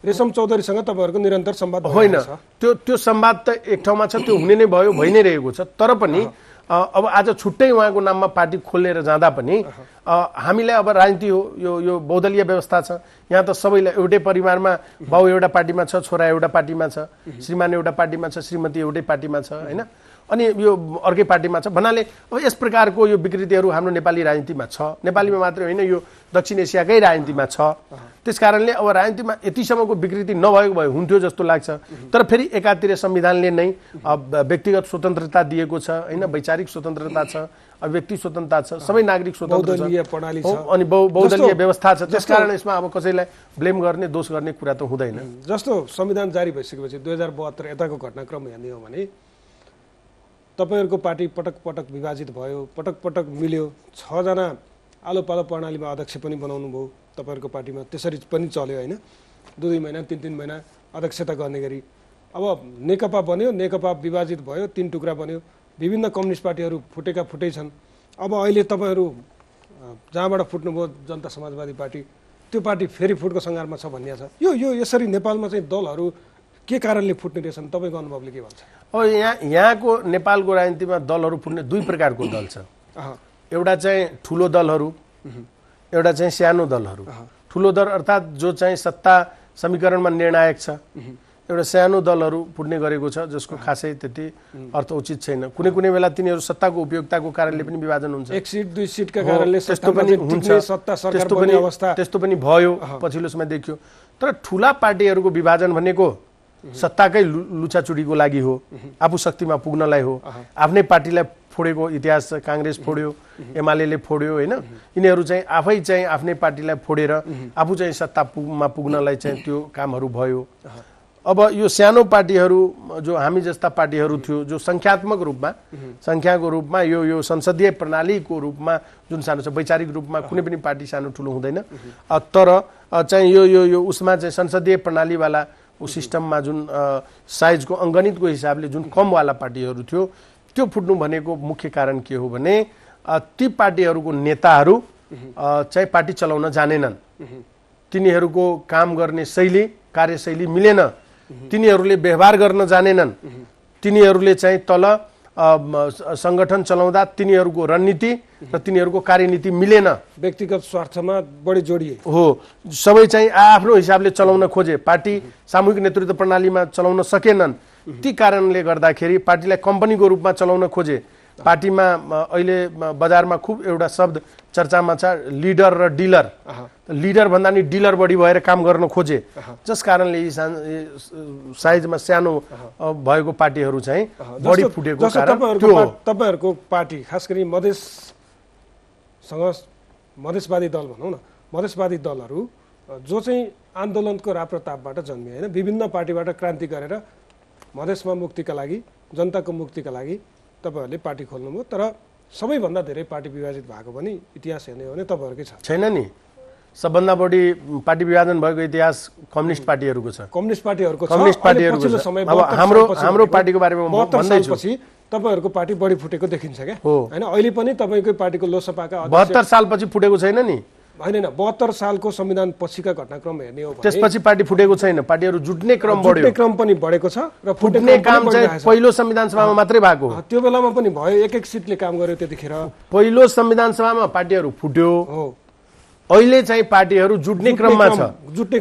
रेशम चौधरीसँग तपाईहरुको निरन्तर संवाद होइन, त्यो संवाद त एक ठाउँमा छ, त्यो हुने नै भयो, भइ नै रहेको छ। तर पनि अब आज छुट्टै उहाँको नाममा पार्टी खोलेर जाँदा पनि हामीलाई अब राजनीति हो, यो बहुदलीय व्यवस्था छ। यहाँ त सबैलाई एउटै परिवारमा बाउ एउटा पार्टीमा छ, छोरा एउटा पार्टीमा छ, श्रीमान एउटा पार्टीमा छ, श्रीमती एउटै पार्टीमा छ, होइन, अनि यो अर्कै पार्टीमा छ भन्नाले अब यस प्रकारको यो विकृतिहरू हाम्रो नेपाली राजनीतिमा छ। नेपालीमा मात्रै होइन, यो दक्षिण एसियाकै राजनीतिमा छ। त्यसकारणले अब राजनीतिमा यतिसम्मको विकृति नभएको भए हुन्थ्यो जस्तो लाग्छ। तर फेरि एकातिर संविधानले नै व्यक्तिगत स्वतन्त्रता दिएको छ, होइन, वैचारिक स्वतन्त्रता छ, अभिव्यक्ति स्वतन्त्रता छ, सबै नागरिक स्वतन्त्र छ, अनि बहुदलीय व्यवस्था छ। त्यसकारण यसमा अब कसैलाई ब्लेम गर्ने, दोष गर्ने कुरा त हुँदैन। जस्तो संविधान जारी भइसकेपछि 2072 यताको घटनाक्रम हेर्ने हो भने तपाईहरुको पार्टी पटक पटक विभाजित भयो, पटक पटक मिल्यो, 6 जना आलो पालो प्रणालीमा अध्यक्ष पनि बनाउनु भयो तपाईहरुको पार्टीमा, त्यसरी पनि चल्यो, होइन, 2-2 महिना 3-3 महिना अध्यक्षता गर्ने गरी। अब नेकपा बन्यो, नेकपा विभाजित भयो, 3 टुक्रा बन्यो, विभिन्न कम्युनिस्ट पार्टीहरू फुटेका फुटै छन्। अब अहिले तपाईहरु जहाँबाट फुट्नुभयो जनता समाजवादी पार्टी, त्यो पार्टी फेरि फुटको सङ्घारमा छ भन्ने छ। यो यसरी नेपालमा चाहिँ दलहरू के कारणले फुट्ने रहेछन्, तपाईको अनुभवले के भन्छ? अब यहाँको नेपालको राजनीतिमा दलहरू फुट्ने 2 प्रकारको दल छ। एउटा चाहिँ ठुलो दलहरू, एउटा चाहिँ सानो दलहरू। ठुलो दल अर्थात् जो चाहिँ सत्ता समीकरणमा निर्णायक छ। एउटा सानो दलहरू फुट्ने गरेको छ, जसको खासै त्यति अर्थ उचित छैन। कुनै कुनै बेला तिनीहरू सत्ताको उपयोगिताको कारणले पनि विभाजन हुन्छ, 1 सीट 2 सीटका कारणले त्यस्तो पनि हुन्छ, त्यस्तो पनि भयो, पछिल्लो समय देखियो। तर ठुला पार्टीहरूको विभाजन भनेको सत्ताकै लुचाचुडीको लागि हो, आफू शक्तिमा पुग्नलाई हो। आफ्नै पार्टीलाई फोडेको इतिहास छ, काङ्ग्रेस फोड्यो, एमाले फोड्यो, होइन, यिनीहरू चाहिँ आफै चाहिँ आफ्नै पार्टीलाई फोडेर आफू चाहिँ सत्तामा पुग्नलाई चाहिँ त्यो कामहरू भयो। अब यो सानो पार्टीहरू जो हामी जस्ता पार्टीहरू थियो, जो सङ्ख्यात्मक रूपमा सङ्ख्याको रूपमा यो संसदीय प्रणालीको रूपमा जुन सानो छ, वैचारिक रूपमा कुनै पनि पार्टी सानो ठुलो हुँदैन, तर चाहिँ यो उसमा चाहिँ संसदीय प्रणालीवाला सिस्टममा जुन साइजको अङ्गणितको हिसाबले जुन कमवाला पार्टीहरू थियो, त्यो फुट्नु भनेको मुख्य कारण के हो भने ती पार्टीहरूको नेताहरू चाहिँ पार्टी चलाउन जानेनन्, तिनीहरूको काम गर्ने शैली, कार्यशैली मिलेन, तिनीहरूले व्यवहार गर्न जानेनन्, तिनीहरूले चाहिँ तल संगठन चलाउँदा तिनीहरूको रणनीति र तिनीहरूको कार्यनीति मिलेन, व्यक्तिगत स्वार्थमा बढी जोडिए हो, सबै चाहिँ आफ्नो हिसाबले चलाउन खोजे, पार्टी सामूहिक नेतृत्व प्रणालीमा चलाउन सकेनन्। ती कारणले गर्दाखेरि पार्टीलाई कम्पनीको रूपमा चलाउन खोजे। पार्टीमा अहिले बजारमा खुब एउटा शब्द चर्चामा छ, लिडर र डिलर। लिडर भन्दा नि डिलर बढी भएर काम गर्न खोजे, जस कारणले यी साइजमा सानो भएको पार्टीहरू चाहिँ बढी फुटेको कारण त्यो हो। तपाईहरुको पार्टी खास गरी मधेसवादी दल भनौँ न, मधेसवादी दलहरू जो चाहिँ आन्दोलनको राप्रतापबाट जन्मिए, होइन, विभिन्न पार्टीबाट क्रान्ति गरेर मधेसमा मुक्तिका लागि, जनताको मुक्तिका लागि तपाईहरुले पार्टी खोल्नुभयो। तर सबैभन्दा धेरै पार्टी विभाजित भएको पनि इतिहास हेर्ने हो भने तपाईहरुकै छ, छैन नि? सबभन्दा बढी पार्टी विभाजन भएको इतिहास कम्युनिस्ट पार्टीहरूको छ। कम्युनिस्ट पार्टीहरूको छ। अब हाम्रो पार्टीको बारेमा भन्दैछु, तपाईहरुको पार्टी बढी फुटेको देखिन्छ क्या, हैन? अहिले पनि तपाईकै पार्टीको लोसपाका 72 सालपछि फुटेको छैन नि? होइन, 72 सालको संविधान पछिका घटनाक्रम हेर्ने हो भने त्यसपछि पार्टी फुटेको छैन, पार्टीहरू जुट्ने क्रम बढ्यो, जुट्ने क्रम पनि बढेको छ र फुट्ने काम चाहिँ पहिलो संविधान सभामा मात्रै भएको हो। त्यो बेलामा पनि भयो, 1-1 सिटले काम गर्यो त्यतिखेर। पहिलो संविधान सभामा पार्टीहरू फुट्यो, अहिले चाहिँ पार्टीहरू जुट्ने क्रममा छ, जुट्ने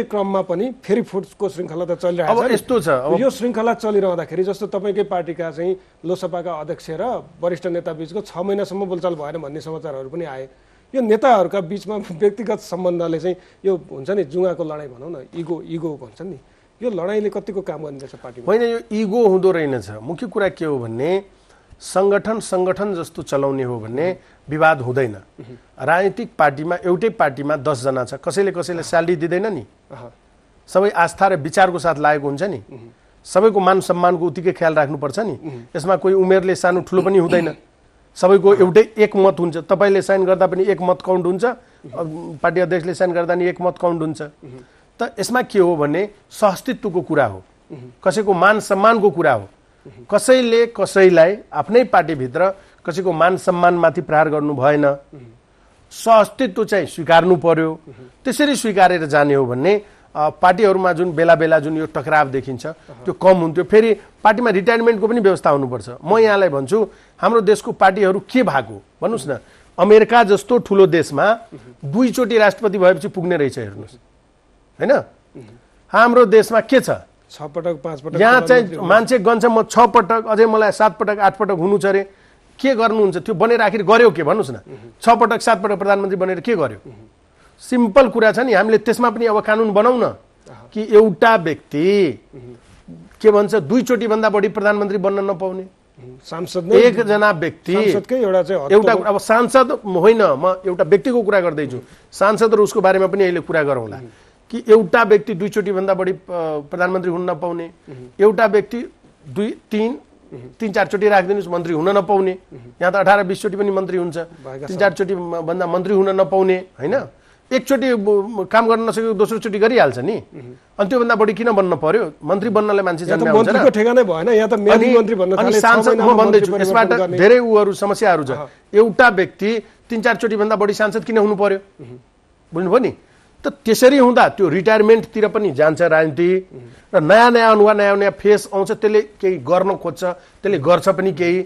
क्रममा पनि फेरि फुटको श्रृङ्खला त चलिरहेको छ। अब यस्तो छ, यो श्रृङ्खला चलिरहँदाखेरि जस्तो तपाईकै पार्टीका चाहिँ लोसपाका अध्यक्ष र वरिष्ठ नेता बीचको 6 महिनासम्म बोलचाल भएन भन्ने समाचारहरू पनि आए। यो नेताहरूका बीचमा व्यक्तिगत सम्बन्धले चाहिँ यो हुन्छ नि, जुङ्गाको लडाइँ भनौँ न, इगो भन्छ नि, यो लडाइँले कतिको काम गर्ने रहेछ पार्टीमा? होइन, यो इगो हुँदो रहेनछ। मुख्य कुरा के हो भने सङ्गठन जस्तो चलाउने हो भने विवाद हुँदैन। राजनीतिक पार्टीमा एउटै पार्टीमा 10 जना छ, कसैले स्यालेरी दिँदैन नि, सबै आस्था र विचारको साथ लागेको हुन्छ नि, सबैको मान सम्मानको उत्तिकै ख्याल राख्नुपर्छ नि। यसमा कोही उमेरले सानो ठुलो पनि हुँदैन, सबैको एउटै एक मत हुन्छ। तपाईँले साइन गर्दा पनि एक मत काउन्ट हुन्छ, पार्टी अध्यक्षले साइन गर्दा नि एक मत काउन्ट हुन्छ। त यसमा के हो भने सहअस्तित्वको कुरा हो, कसैको मान सम्मानको कुरा हो। कसैले कसैलाई आफ्नै पार्टीभित्र कसैको मान सम्मानमाथि प्रहार गर्नु भएन, सहअस्तित्व चाहिँ स्वीकार्नु पर्यो। त्यसरी स्वीकारेर जाने हो भने पार्टीहरूमा जुन बेला बेला जुन यो टकराव देखिन्छ त्यो कम हुन्थ्यो। फेरि पार्टीमा रिटायरमेन्टको पनि व्यवस्था हुनुपर्छ। म यहाँलाई भन्छु, हाम्रो देशको पार्टीहरू के भएको भन्नुहोस् न, अमेरिका जस्तो ठुलो देशमा 2 चोटि राष्ट्रपति भएपछि पुग्ने रहेछ, हेर्नुहोस् होइन। हाम्रो देशमा के छ, 6 पटक 5 पटक यहाँ चाहिँ मान्छे गन्छ म 6 पटक, अझै मलाई 7 पटक 8 पटक हुनु छ अरे। के गर्नुहुन्छ त्यो बनेर आखिर गर्यो के भन्नुहोस् न। 6 पटक 7 पटक प्रधानमन्त्री बनेर के गर्यो? सिम्पल कुरा छ नि, हामीले त्यसमा पनि अब कानुन बनाउन कि एउटा व्यक्ति के भन्छ 2 चोटि भन्दा बढी प्रधानमन्त्री बन्न नपाउने, सांसद एकजना व्यक्ति सांसदकै एउटा अब सांसद होइन, म एउटा व्यक्तिको कुरा गर्दैछु, सांसद र उसको बारेमा पनि अहिले कुरा गरौँला कि एउटा व्यक्ति 2 चोटि भन्दा बढी प्रधानमन्त्री हुन नपाउने, एउटा व्यक्ति 3-4 चोटि राखिदिनुहोस् मन्त्री हुन नपाउने। यहाँ त 18-20 चोटि पनि मन्त्री हुन्छ, 3-4 चोटि भन्दा मन्त्री हुन नपाउने होइन। एकचोटि काम गर्न नसकेको दोस्रो चोटि गरिहाल्छ नि, अनि त्योभन्दा बढी किन बन्न पर्यो? मन्त्री बन्नलाई मान्छे जन्म हुन्छ मन्त्रीको ठेगानै भएन, यहाँ त मेयरले मन्त्री बन्न थाले। सांसद म भन्दैछु, यसबाट धेरै उहरू समस्याहरू छ। एउटा व्यक्ति 3-4 चोटि भन्दा बढी सांसद किन हुनु पर्यो? बुझ्नुभयो नि। त त्यसरी हुँदा त्यो रिटायरमेन्टतिर पनि जान्छ राजनीति, र नयाँ नयाँ अनुहार नयाँ नयाँ फेस आउँछ, त्यसले केही गर्न खोज्छ, त्यसले गर्छ पनि केही।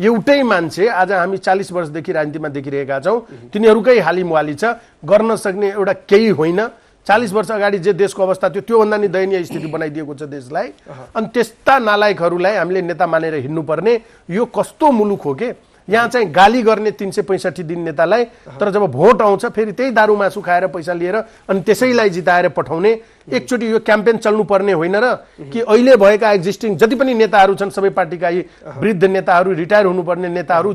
एउटै मान्छे आज हामी 40 वर्षदेखि राजनीतिमा देखिरहेका छौँ, तिनीहरूकै हालिमुहाली छ, गर्न सक्ने एउटा केही होइन। 40 वर्ष अगाडि जे देशको अवस्था थियो त्योभन्दा नि दयनीय स्थिति बनाइदिएको छ देशलाई। अनि त्यस्ता नालायकहरूलाई हामीले नेता मानेर हिँड्नुपर्ने यो कस्तो मुलुक हो के? यहाँ चाहिँ गाली गर्ने 365 दिन नेतालाई, तर जब भोट आउँछ फेरि त्यही दारू मासु खाएर पैसा लिएर अनि त्यसैलाई जिताएर पठाउने। एकचोटि यो क्याम्पेन चल्नुपर्ने होइन र कि अहिले भएका एक्जिस्टिङ जति पनि नेताहरू छन् सबै पार्टीका यी वृद्ध नेताहरू, रिटायर हुनुपर्ने नेताहरू,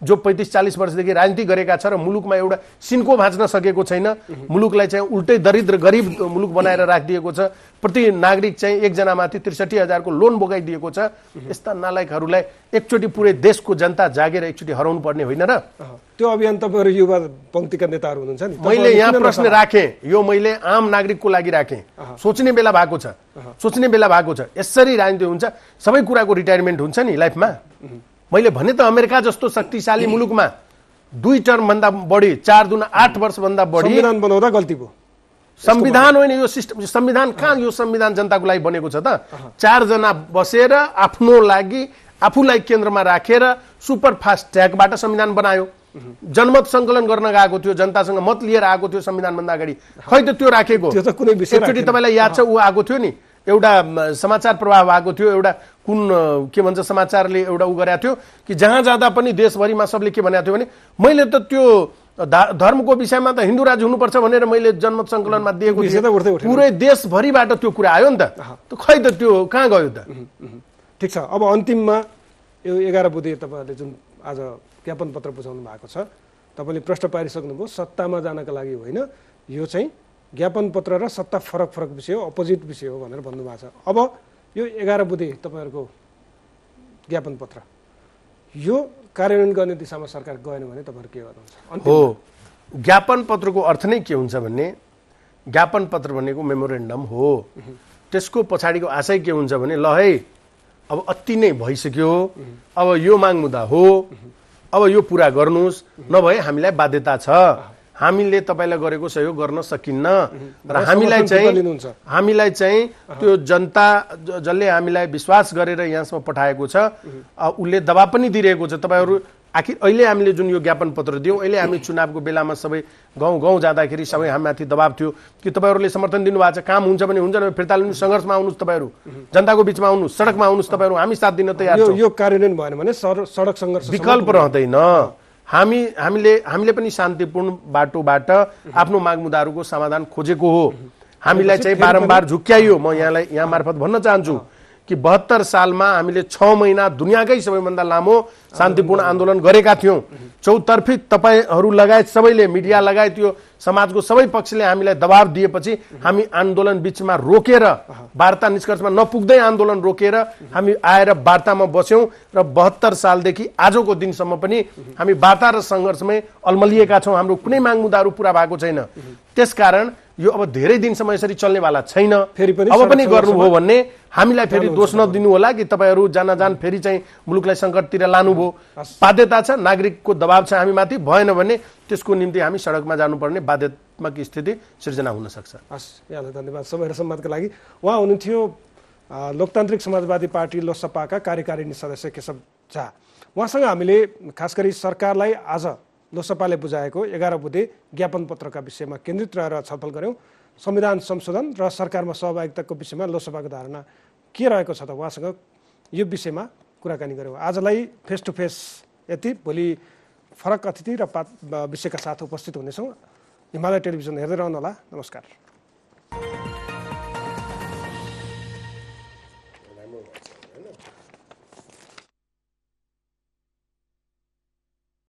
जो 35-40 वर्षदेखि राजनीति गरेका छ र मुलुकमा एउटा सिन्को भाँच्न सकेको छैन, मुलुकलाई चाहिँ उल्टै दरिद्र गरिब मुलुक बनाएर राखिदिएको छ, प्रति नागरिक चाहिँ एकजनामाथि 63,000 को लोन बोकाइदिएको छ। यस्ता नालायकहरूलाई एकचोटि पुरै देशको जनता जागेर एकचोटि हराउनु पर्ने होइन र? त्यो अभियान तपाईँहरू युवा पङ्क्तिका नेताहरू हुनुहुन्छ नि, मैले यहाँ प्रश्न राखेँ, यो मैले आम नागरिकको लागि राखेँ। सोच्ने बेला भएको छ, सोच्ने बेला भएको छ। यसरी राजनीति हुन्छ, सबै कुराको रिटायरमेन्ट हुन्छ नि लाइफमा। मैले भने त अमेरिका जस्तो शक्तिशाली मुलुकमा 2 टर्म भन्दा बढी, 4 दूना 8 वर्ष भन्दा बढी संविधान बनाउँदा गल्ती भयो। संविधान होइन यो सिस्टम, संविधान कहाँ? यो संविधान जनताको लागि बनेको छ त। 4 जना बसेर आफ्नो लागि आफूलाई केन्द्रमा राखेर सुपर फास्ट ट्र्याकबाट संविधान बनायो। जनमत संकलन गर्न गएको थियो, जनतासँग मत लिएर आएको थियो संविधान भन्दा अगाडि, खै त त्यो राखेको? एकचोटि तपाईँलाई याद छ ऊ आएको थियो नि, एउटा समाचार प्रवाह भएको थियो, एउटा कुन के भन्छ समाचारले एउटा उ गरेको थियो कि जहाँ जाँदा पनि देशभरिमा सबले के भनेको थियो भने मैले त त्यो धर्मको विषयमा त हिन्दू राज हुनुपर्छ भनेर मैले जनमत संकलनमा दिएको थिएँ। पुरै देशभरिबाट त्यो कुरा आयो नि त, खै त त्यो कहाँ गयो त? ठिक छ, अब अन्तिममा यो 11 बुँदे तपाईँहरूले जुन आज ज्ञापन पत्र बुझाउनु भएको छ, तपाईँले प्रश्न पारिसक्नुभयो, सत्तामा जानका लागि होइन, यो चाहिँ ज्ञापन पत्र र सत्ता फरक फरक विषय हो, अपोजिट विषय हो भनेर भन्नुभएको छ। अब यो 11 बुँदे तपाईँहरूको ज्ञापन पत्र यो कार्यान्वयन गर्ने दिशामा सरकार गएन भने तपाईँहरू के गर्नुहुन्छ? हो, ज्ञापन पत्रको अर्थ नै के हुन्छ भने ज्ञापन पत्र भनेको मेमोरेन्डम हो। त्यसको पछाडिको आशय के हुन्छ भने ल है अब अति नै भइसक्यो, अब यो माग मुद्दा हो, अब यो पुरा गर्नुहोस्, नभए हामीलाई बाध्यता छ, हामीले तपाईँलाई गरेको सहयोग गर्न सकिन्न र हामीलाई चाहिँ त्यो जनता जसले हामीलाई विश्वास गरेर यहाँसम्म पठाएको छ उसले दबाब पनि दिइरहेको छ। तपाईँहरू आखिर अहिले हामीले जुन यो ज्ञापन पत्र दियौँ, अहिले हामी चुनावको बेलामा सबै गाउँ गाउँ जाँदाखेरि सबै हामीमाथि दबाब थियो कि तपाईँहरूले समर्थन दिनुभएको छ, काम हुन्छ भने हुन्छ, नभए फिर्ता लिनु, सङ्घर्षमा आउनुहोस्, तपाईँहरू जनताको बिचमा आउनुहोस्, सडकमा आउनुहोस्, तपाईँहरू हामी साथ दिन तयार छौँ। यो कार्यान्वयन भएन भने सडक सङ्घर्ष विकल्प रहँदैन। हामीले पनि शान्तिपूर्ण बाटोबाट आफ्नो माग मुद्दाहरूको समाधान खोजेको हो। हामीलाई चाहिँ बारम्बार झुक्क्याइयो। म यहाँ मार्फत भन्न चाहन्छु कि 72 सालमा हामीले 6 महिना दुनियाँकै सबैभन्दा लामो शान्तिपूर्ण आन्दोलन गरेका थियौँ। चौतर्फी तपाईँहरू लगायत सबैले, मिडिया लगायत यो समाजको सबै पक्षले हामीलाई दबाब दिएपछि हामी आन्दोलन बीचमा रोकेर वार्ता निष्कर्षमा नपुग्दै आन्दोलन रोकेर हामी आएर वार्तामा बस्यौं र 72 सालदेखि आजको दिनसम्म पनि हामी वार्ता र सङ्घर्षमै अल्मलिएका छौं। हाम्रो कुनै माग मुद्दाहरू पूरा भएको छैन। त्यसकारण यो अब धेरै दिनसम्म यसरी चल्नेवाला छैन। अब पनि गर्नुभयो भन्ने हामीलाई फेरि दोष नदिनु होला कि तपाईहरू जान फेरि चाहिँ मुलुकलाई सङ्कटतिर लानुभयो। बाध्यता छ, नागरिकको दबाब छ हामी माथि, भएन भने त्यसको निम्ति हामी सडकमा जानुपर्ने बाध्यात्मक स्थिति सिर्जना हुन सक्छ। हस्, यहाँलाई धन्यवाद समय र सम्वादका लागि। उहाँ हुनुहुन्थ्यो लोकतान्त्रिक समाजवादी पार्टी लोसपाका कार्यकारिणी सदस्य केशव झा। उहाँसँग हामीले खास गरी सरकारलाई आज लोसपाले बुझाएको 11 बुँदे ज्ञापन पत्रका विषयमा केन्द्रित रहेर छलफल गऱ्यौँ। संविधान संशोधन र सरकारमा सहभागिताको विषयमा लोसपाको धारणा के रहेको छ त उहाँसँग यो विषयमा कुराकानी गऱ्यौँ। आजलाई फेस टु फेस यति। भोलि फरक अतिथि र विषयका साथ उपस्थित हुनेछौँ। हिमालय टेलिभिजन हेर्दै रहनुहोला। नमस्कार।